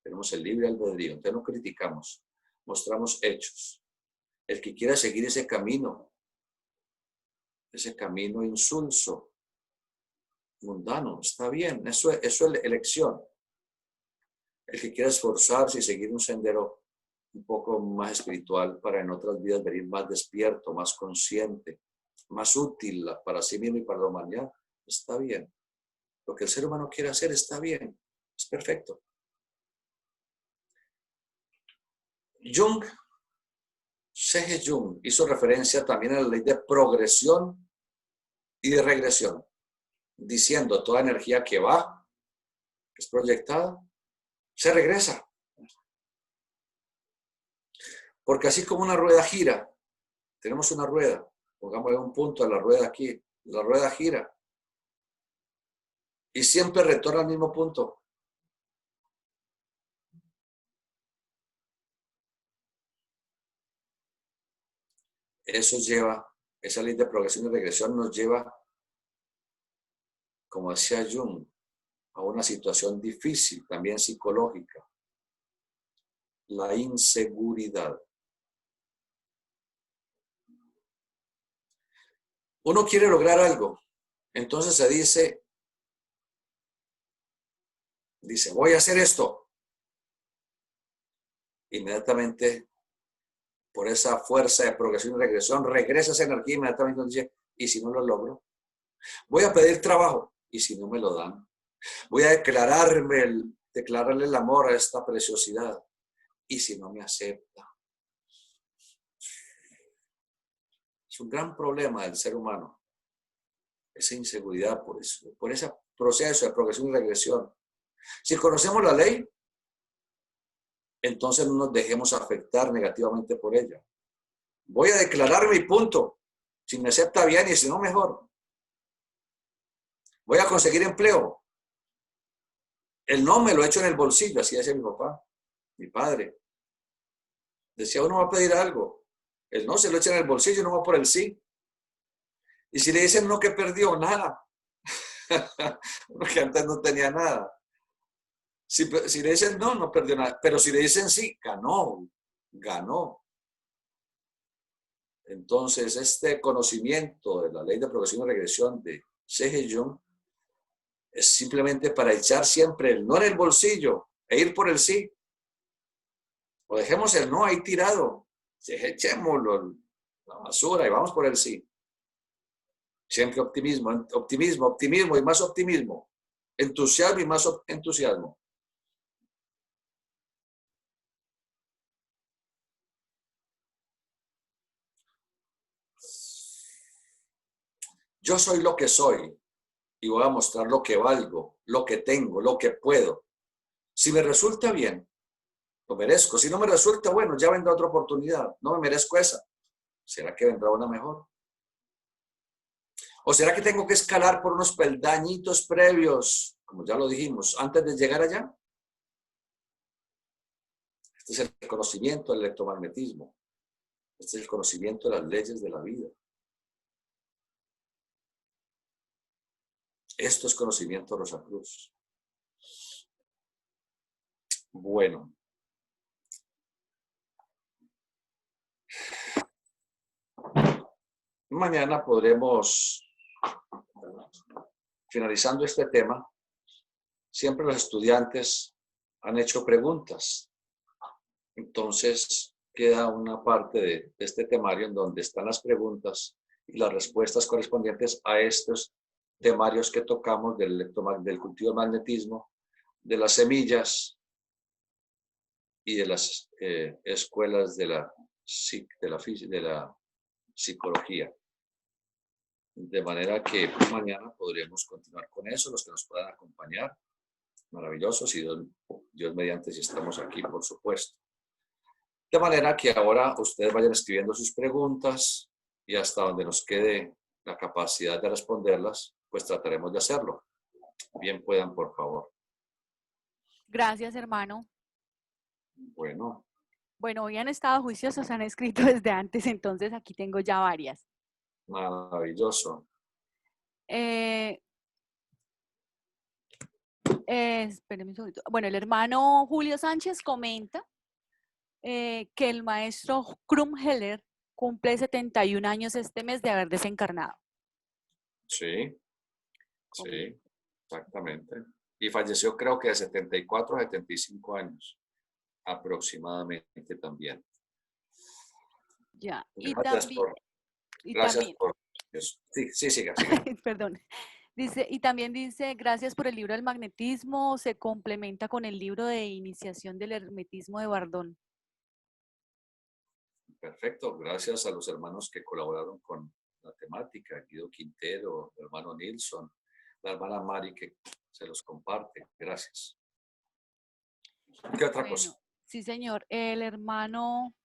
Tenemos el libre albedrío, entonces no criticamos, mostramos hechos. El que quiera seguir ese camino insulso, mundano, está bien, eso es elección. El que quiera esforzarse y seguir un sendero un poco más espiritual para en otras vidas venir más despierto, más consciente, más útil para sí mismo y para la humanidad, está bien. Lo que el ser humano quiere hacer está bien, es perfecto. C.G. Jung hizo referencia también a la ley de progresión y de regresión, diciendo toda energía que va, que es proyectada, se regresa. Porque así como una rueda gira, tenemos una rueda, Pongámosle un punto a la rueda aquí. La rueda gira. Y siempre retorna al mismo punto. Eso lleva, esa ley de progresión y regresión nos lleva, como decía Jung, a una situación difícil, también psicológica. La inseguridad. Uno quiere lograr algo, entonces se dice, voy a hacer esto. Inmediatamente, por esa fuerza de progresión y regresión, regresa esa energía inmediatamente dice, ¿y si no lo logro? Voy a pedir trabajo, ¿y si no me lo dan? Voy a declararle el amor a esta preciosidad, ¿y si no me acepta? Es un gran problema del ser humano, esa inseguridad por ese proceso de progresión y regresión. Si conocemos la ley, entonces no nos dejemos afectar negativamente por ella. Voy a declarar mi punto. Si me acepta bien y si no, mejor. Voy a conseguir empleo. El no me lo echo en el bolsillo, así decía mi papá, mi padre. Decía, uno va a pedir algo. El no se lo echa en el bolsillo y no va por el sí. Y si le dicen no, que perdió, nada. Porque antes no tenía nada. Si le dicen no, no perdió nada. Pero si le dicen sí, ganó. Ganó. Entonces, este conocimiento de la ley de progresión y regresión de C.G. Jung es simplemente para echar siempre el no en el bolsillo e ir por el sí. O dejemos el no ahí tirado. Echémoslo la basura y vamos por el sí. Siempre optimismo, optimismo, optimismo y más optimismo. Entusiasmo y más entusiasmo. Yo soy lo que soy y voy a mostrar lo que valgo, lo que tengo, lo que puedo. Si me resulta bien, lo merezco. Si no me resulta, bueno, ya vendrá otra oportunidad. No me merezco esa. ¿Será que vendrá una mejor? ¿O será que tengo que escalar por unos peldañitos previos, como ya lo dijimos, antes de llegar allá? Este es el conocimiento del electromagnetismo. Este es el conocimiento de las leyes de la vida. Esto es conocimiento Rosacruz. Bueno. Mañana podremos, finalizando este tema, siempre los estudiantes han hecho preguntas. Entonces, queda una parte de este temario en donde están las preguntas y las respuestas correspondientes a estos temarios que tocamos del cultivo del magnetismo, de las semillas y de las escuelas de la psicología. De manera que mañana podremos continuar con eso, los que nos puedan acompañar. Maravilloso, si Dios mediante, si estamos aquí, por supuesto. De manera que ahora ustedes vayan escribiendo sus preguntas y hasta donde nos quede la capacidad de responderlas, pues trataremos de hacerlo. Bien puedan, por favor. Gracias, hermano. Bueno. Bueno, hoy han estado juiciosos, han escrito desde antes, entonces aquí tengo ya varias. Maravilloso. Espérenme un segundito. Bueno, el hermano Julio Sánchez comenta que el maestro Krumheller cumple 71 años este mes de haber desencarnado. Sí, sí, exactamente. Y falleció creo que de 74 a 75 años, aproximadamente también. Ya, y Gracias también... gracias por eso. Sí, siga. Perdón. Dice, y también dice, gracias por el libro del magnetismo, se complementa con el libro de iniciación del hermetismo de Bardón. Perfecto, gracias a los hermanos que colaboraron con la temática, Guido Quintero, el hermano Nilsson, la hermana Mari que se los comparte. Gracias. ¿Qué otra cosa? Sí, señor. El hermano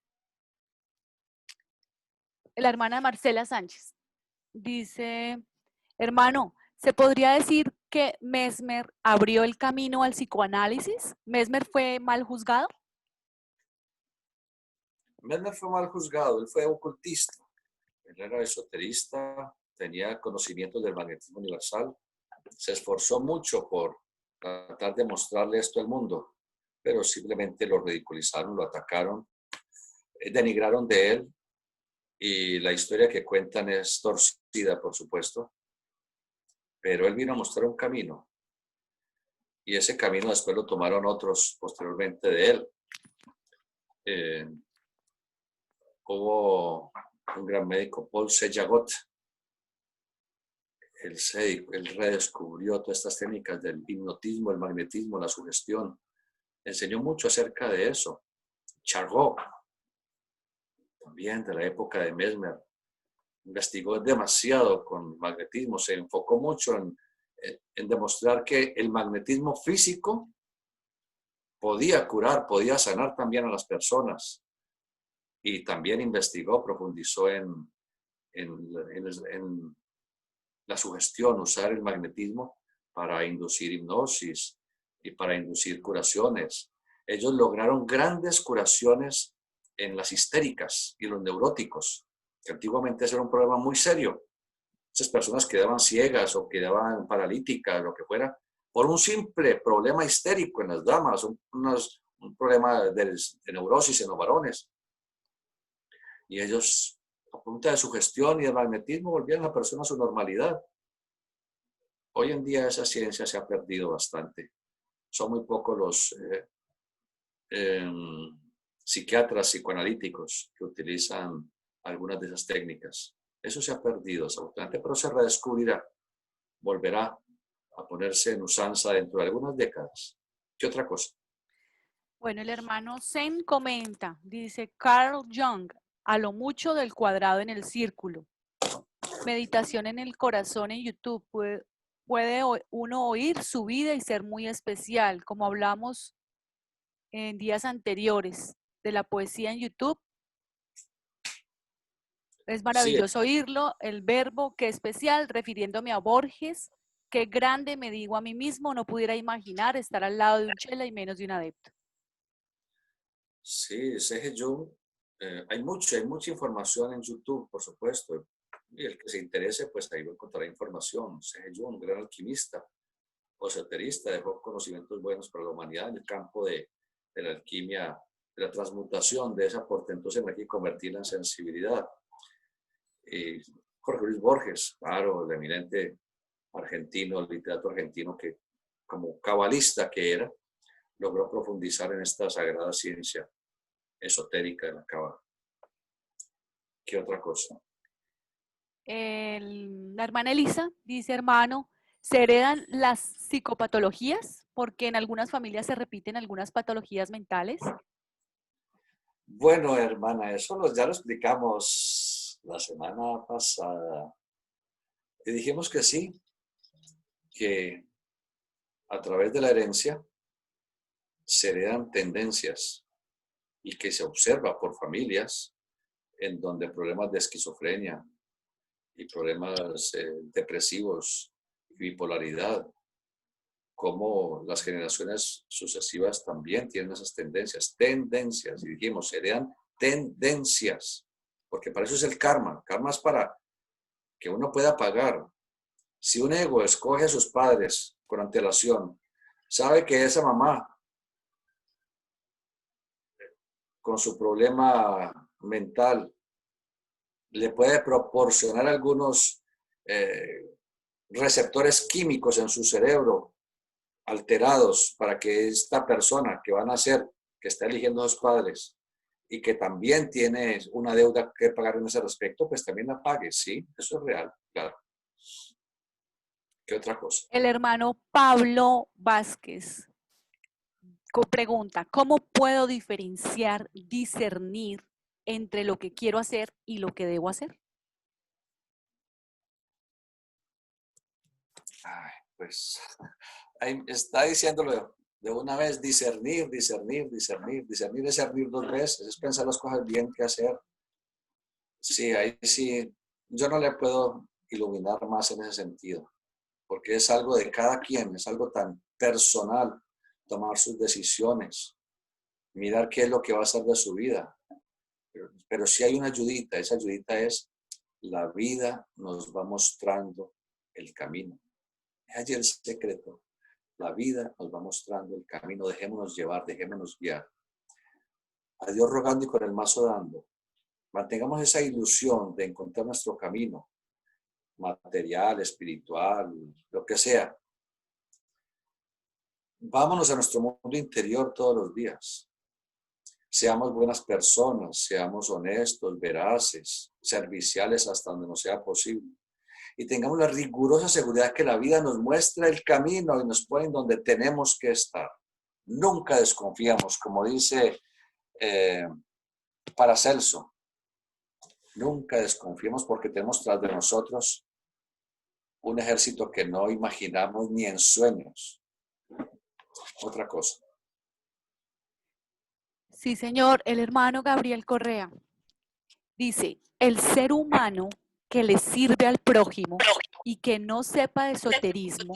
la hermana Marcela Sánchez. Dice, hermano, ¿se podría decir que Mesmer abrió el camino al psicoanálisis? ¿Mesmer fue mal juzgado? Mesmer fue mal juzgado, él fue ocultista, él era esoterista, tenía conocimientos del magnetismo universal, se esforzó mucho por tratar de mostrarle esto al mundo, pero simplemente lo ridiculizaron, lo atacaron, denigraron de él, y la historia que cuentan es torcida, por supuesto, pero él vino a mostrar un camino, y ese camino después lo tomaron otros posteriormente de él. Hubo un gran médico, Paul Seyagot, él redescubrió todas estas técnicas del hipnotismo, el magnetismo, la sugestión, enseñó mucho acerca de eso. Charcot, también de la época de Mesmer, investigó demasiado con magnetismo, se enfocó mucho en demostrar que el magnetismo físico podía curar, podía sanar también a las personas. Y también investigó, profundizó en la sugestión, usar el magnetismo para inducir hipnosis y para inducir curaciones. Ellos lograron grandes curaciones en las histéricas y los neuróticos, que antiguamente ese era un problema muy serio. Esas personas quedaban ciegas o quedaban paralíticas, lo que fuera, por un simple problema histérico en las damas, un problema de neurosis en los varones. Y ellos, a punta de sugestión y de magnetismo, volvían a la persona a su normalidad. Hoy en día esa ciencia se ha perdido bastante. Son muy pocos los psiquiatras psicoanalíticos que utilizan algunas de esas técnicas. Eso se ha perdido, desafortunadamente, pero se redescubrirá. Volverá a ponerse en usanza dentro de algunas décadas. ¿Qué otra cosa? Bueno, el hermano Zen comenta, dice Carl Jung, a lo mucho del cuadrado en el círculo. Meditación en el corazón en YouTube. Puede uno oír su vida y ser muy especial, como hablamos en días anteriores de la poesía en YouTube. Es Sí, maravilloso oírlo, el verbo, qué especial, refiriéndome a Borges, qué grande me digo a mí mismo, no pudiera imaginar estar al lado de un chela y menos de un adepto. sí, C.G. Jung, hay mucha información en YouTube, por supuesto, y el que se interese, pues ahí va a encontrar información. C.G. Jung, un gran alquimista, o esoterista, dejó conocimientos buenos para la humanidad en el campo de la alquimia, de la transmutación de esa portentosa energía y convertirla en sensibilidad. Y Jorge Luis Borges, claro, el eminente argentino, el literato argentino que, como cabalista que era, logró profundizar en esta sagrada ciencia esotérica de la cábala. ¿Qué otra cosa? La hermana Elisa dice, hermano, ¿se heredan las psicopatologías? Porque en algunas familias se repiten algunas patologías mentales. Bueno, hermana, eso ya lo explicamos la semana pasada. Y dijimos que sí, que a través de la herencia se heredan tendencias y que se observa por familias en donde problemas de esquizofrenia y problemas depresivos y bipolaridad, como las generaciones sucesivas también tienen esas tendencias, y dijimos, heredan tendencias, porque para eso es el karma es para que uno pueda pagar. Si un ego escoge a sus padres con antelación, sabe que esa mamá con su problema mental le puede proporcionar algunos receptores químicos en su cerebro alterados para que esta persona que va a nacer, que está eligiendo a sus padres y que también tiene una deuda que pagar en ese respecto, pues también la pague, ¿sí? Eso es real, claro. ¿Qué otra cosa? El hermano Pablo Vázquez pregunta, ¿cómo puedo diferenciar, discernir entre lo que quiero hacer y lo que debo hacer? Ay, pues ahí está diciéndolo de una vez, discernir es discernir dos veces, es pensar las cosas bien que hacer. Sí, ahí sí, yo no le puedo iluminar más en ese sentido, porque es algo de cada quien, es algo tan personal, tomar sus decisiones, mirar qué es lo que va a hacer de su vida. Pero sí hay una ayudita, esa ayudita es la vida nos va mostrando el camino. Es allí el secreto. La vida nos va mostrando el camino, dejémonos llevar, dejémonos guiar. A Dios rogando y con el mazo dando. Mantengamos esa ilusión de encontrar nuestro camino, material, espiritual, lo que sea. Vámonos a nuestro mundo interior todos los días. Seamos buenas personas, seamos honestos, veraces, serviciales hasta donde nos sea posible. Y tengamos la rigurosa seguridad que la vida nos muestra el camino y nos pone en donde tenemos que estar. Nunca desconfiamos, como dice Paracelso. Nunca desconfiemos porque tenemos tras de nosotros un ejército que no imaginamos ni en sueños. Otra cosa. Sí, señor, el hermano Gabriel Correa dice, el ser humano que le sirve al prójimo y que no sepa de esoterismo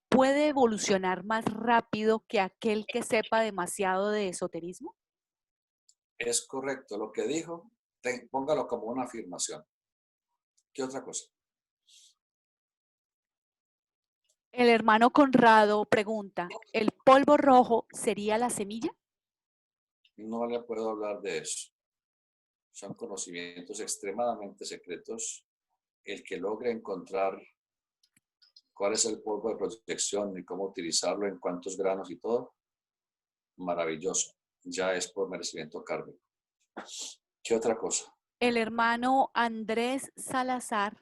puede evolucionar más rápido que aquel que sepa demasiado de esoterismo. Es correcto lo que dijo, póngalo como una afirmación. ¿Qué otra cosa? El hermano Conrado pregunta, ¿el polvo rojo sería la semilla? No le puedo hablar de eso. Son conocimientos extremadamente secretos. El que logre encontrar cuál es el polvo de protección y cómo utilizarlo, en cuántos granos y todo, maravilloso. Ya es por merecimiento kármico. ¿Qué otra cosa? El hermano Andrés Salazar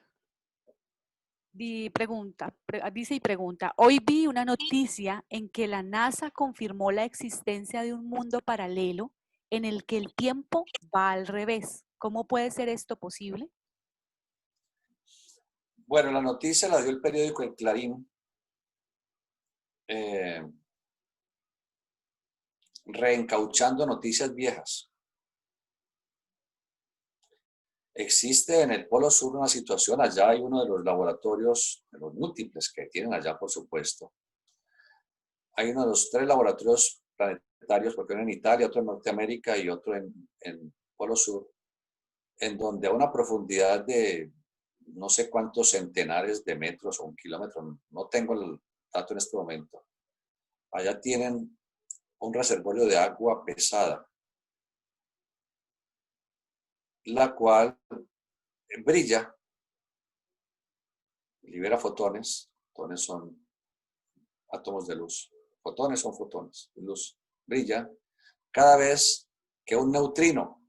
dice y pregunta, hoy vi una noticia en que la NASA confirmó la existencia de un mundo paralelo en el que el tiempo va al revés. ¿Cómo puede ser esto posible? Bueno, la noticia la dio el periódico El Clarín, reencauchando noticias viejas. Existe en el Polo Sur una situación, allá hay uno de los laboratorios, de los múltiples que tienen allá, por supuesto. Hay uno de los 3 laboratorios planetarios, porque uno en Italia, otro en Norteamérica y otro en Polo Sur, en donde a una profundidad de no sé cuántos centenares de metros o un kilómetro, no tengo el dato en este momento, allá tienen un reservorio de agua pesada, la cual brilla, libera fotones, fotones son átomos de luz, fotones son fotones de luz, brilla cada vez que un neutrino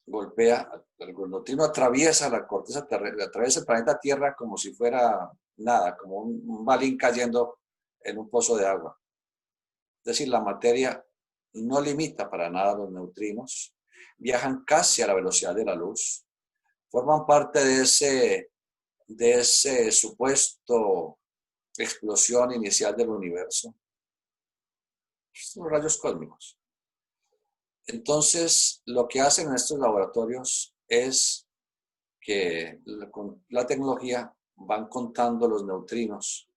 golpea, el neutrino atraviesa la corteza terrestre, atraviesa el planeta Tierra como si fuera nada, como un balín cayendo en un pozo de agua. Es decir, la materia no limita para nada los neutrinos, viajan casi a la velocidad de la luz, forman parte de ese supuesto explosión inicial del universo. Son los rayos cósmicos. Entonces, lo que hacen en estos laboratorios es que con la tecnología van contando los neutrinos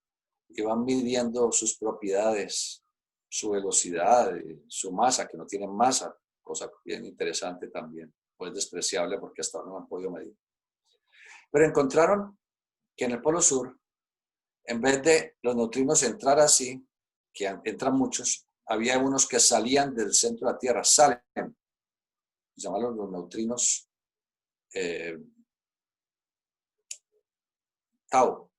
y van midiendo sus propiedades, su velocidad, su masa, que no tienen masa, cosa bien interesante también, pues despreciable porque hasta ahora no han podido medir. Pero encontraron que en el Polo Sur, en vez de los neutrinos entrar así, que entran muchos, había unos que salían del centro de la Tierra, salen, llamaron los neutrinos tau.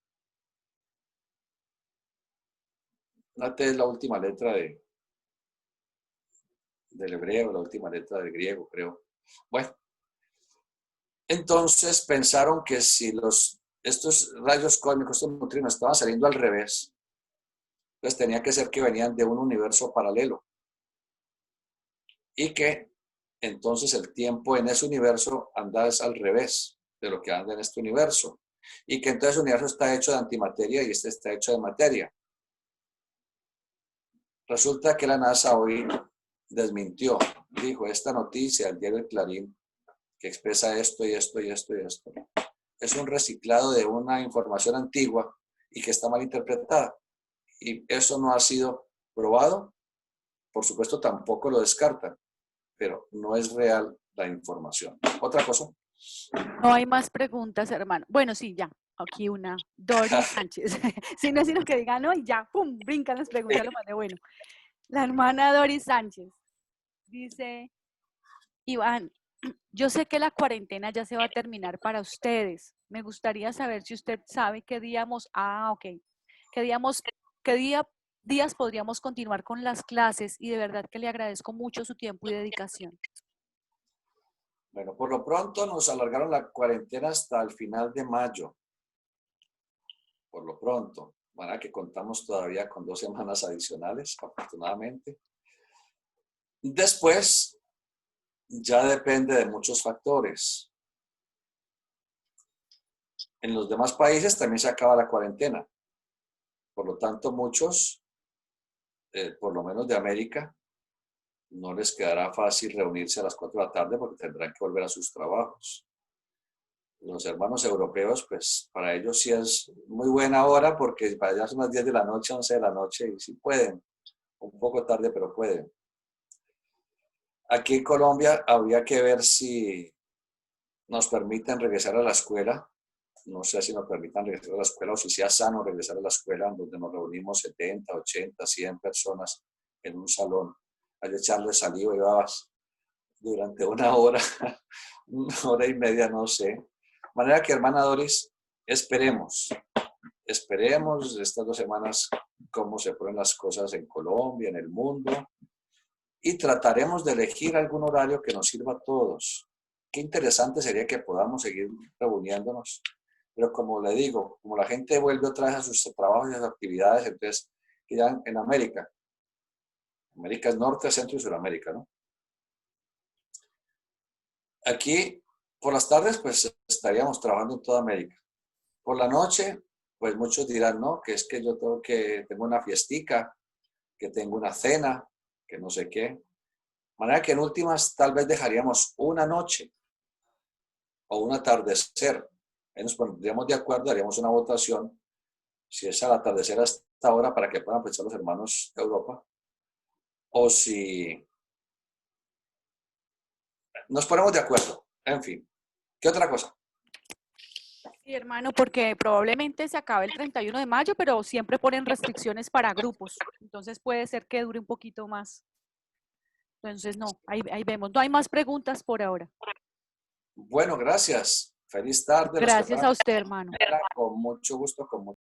La T es la última letra del hebreo, la última letra del griego, creo. Bueno, entonces pensaron que si estos rayos cósmicos, estos neutrinos estaban saliendo al revés, pues tenía que ser que venían de un universo paralelo. Y que entonces el tiempo en ese universo anda al revés de lo que anda en este universo. Y que entonces el universo está hecho de antimateria y este está hecho de materia. Resulta que la NASA hoy desmintió, dijo, esta noticia, el diario El Clarín, que expresa esto y esto y esto y esto. Es un reciclado de una información antigua y que está mal interpretada. Y eso no ha sido probado. Por supuesto, tampoco lo descartan, pero no es real la información. Otra cosa. No hay más preguntas, hermano. Bueno, sí, ya. Aquí una. Doris Sánchez. Si no es sino que diga no y ya, ¡pum! Brincan las preguntas, lo más de bueno. La hermana Doris Sánchez dice, Iván, yo sé que la cuarentena ya se va a terminar para ustedes. Me gustaría saber si usted sabe qué días podríamos continuar con las clases y de verdad que le agradezco mucho su tiempo y dedicación. Bueno, por lo pronto nos alargaron la cuarentena hasta el final de mayo. Por lo pronto. Bueno, que contamos todavía con 2 semanas adicionales, afortunadamente. Después, ya depende de muchos factores. En los demás países también se acaba la cuarentena. Por lo tanto, muchos, por lo menos de América, no les quedará fácil reunirse a las 4 de la tarde porque tendrán que volver a sus trabajos. Los hermanos europeos, pues para ellos sí es muy buena hora porque para allá son las 10 de la noche, 11 de la noche y sí pueden. Un poco tarde, pero pueden. Aquí en Colombia habría que ver si nos permiten regresar a la escuela. No sé si nos permitan regresar a la escuela o si sea sano regresar a la escuela donde nos reunimos 70, 80, 100 personas en un salón. Hay que echarle saliva y babas durante una hora, 1 hora y media, no sé. De manera que, hermana Doris, esperemos estas 2 semanas cómo se ponen las cosas en Colombia, en el mundo, y trataremos de elegir algún horario que nos sirva a todos. Qué interesante sería que podamos seguir reuniéndonos, pero como le digo, como la gente vuelve otra vez a sus trabajos y a sus actividades, entonces, que ya en América es Norte, Centro y Sudamérica, ¿no? Aquí, por las tardes, pues estaríamos trabajando en toda América. Por la noche, pues muchos dirán, no, que es que yo tengo una fiestica, que tengo una cena, que no sé qué. De manera que en últimas tal vez dejaríamos una noche o un atardecer. Ahí nos pondríamos de acuerdo, haríamos una votación, si es al atardecer a esta hora para que puedan pensar los hermanos de Europa, o si nos ponemos de acuerdo. En fin, ¿qué otra cosa? Sí, hermano, porque probablemente se acabe el 31 de mayo, pero siempre ponen restricciones para grupos. Entonces puede ser que dure un poquito más. Entonces, no, ahí vemos. No hay más preguntas por ahora. Bueno, gracias. Feliz tarde. Los que Gracias fueron a usted, hermano. con mucho gusto, con mucho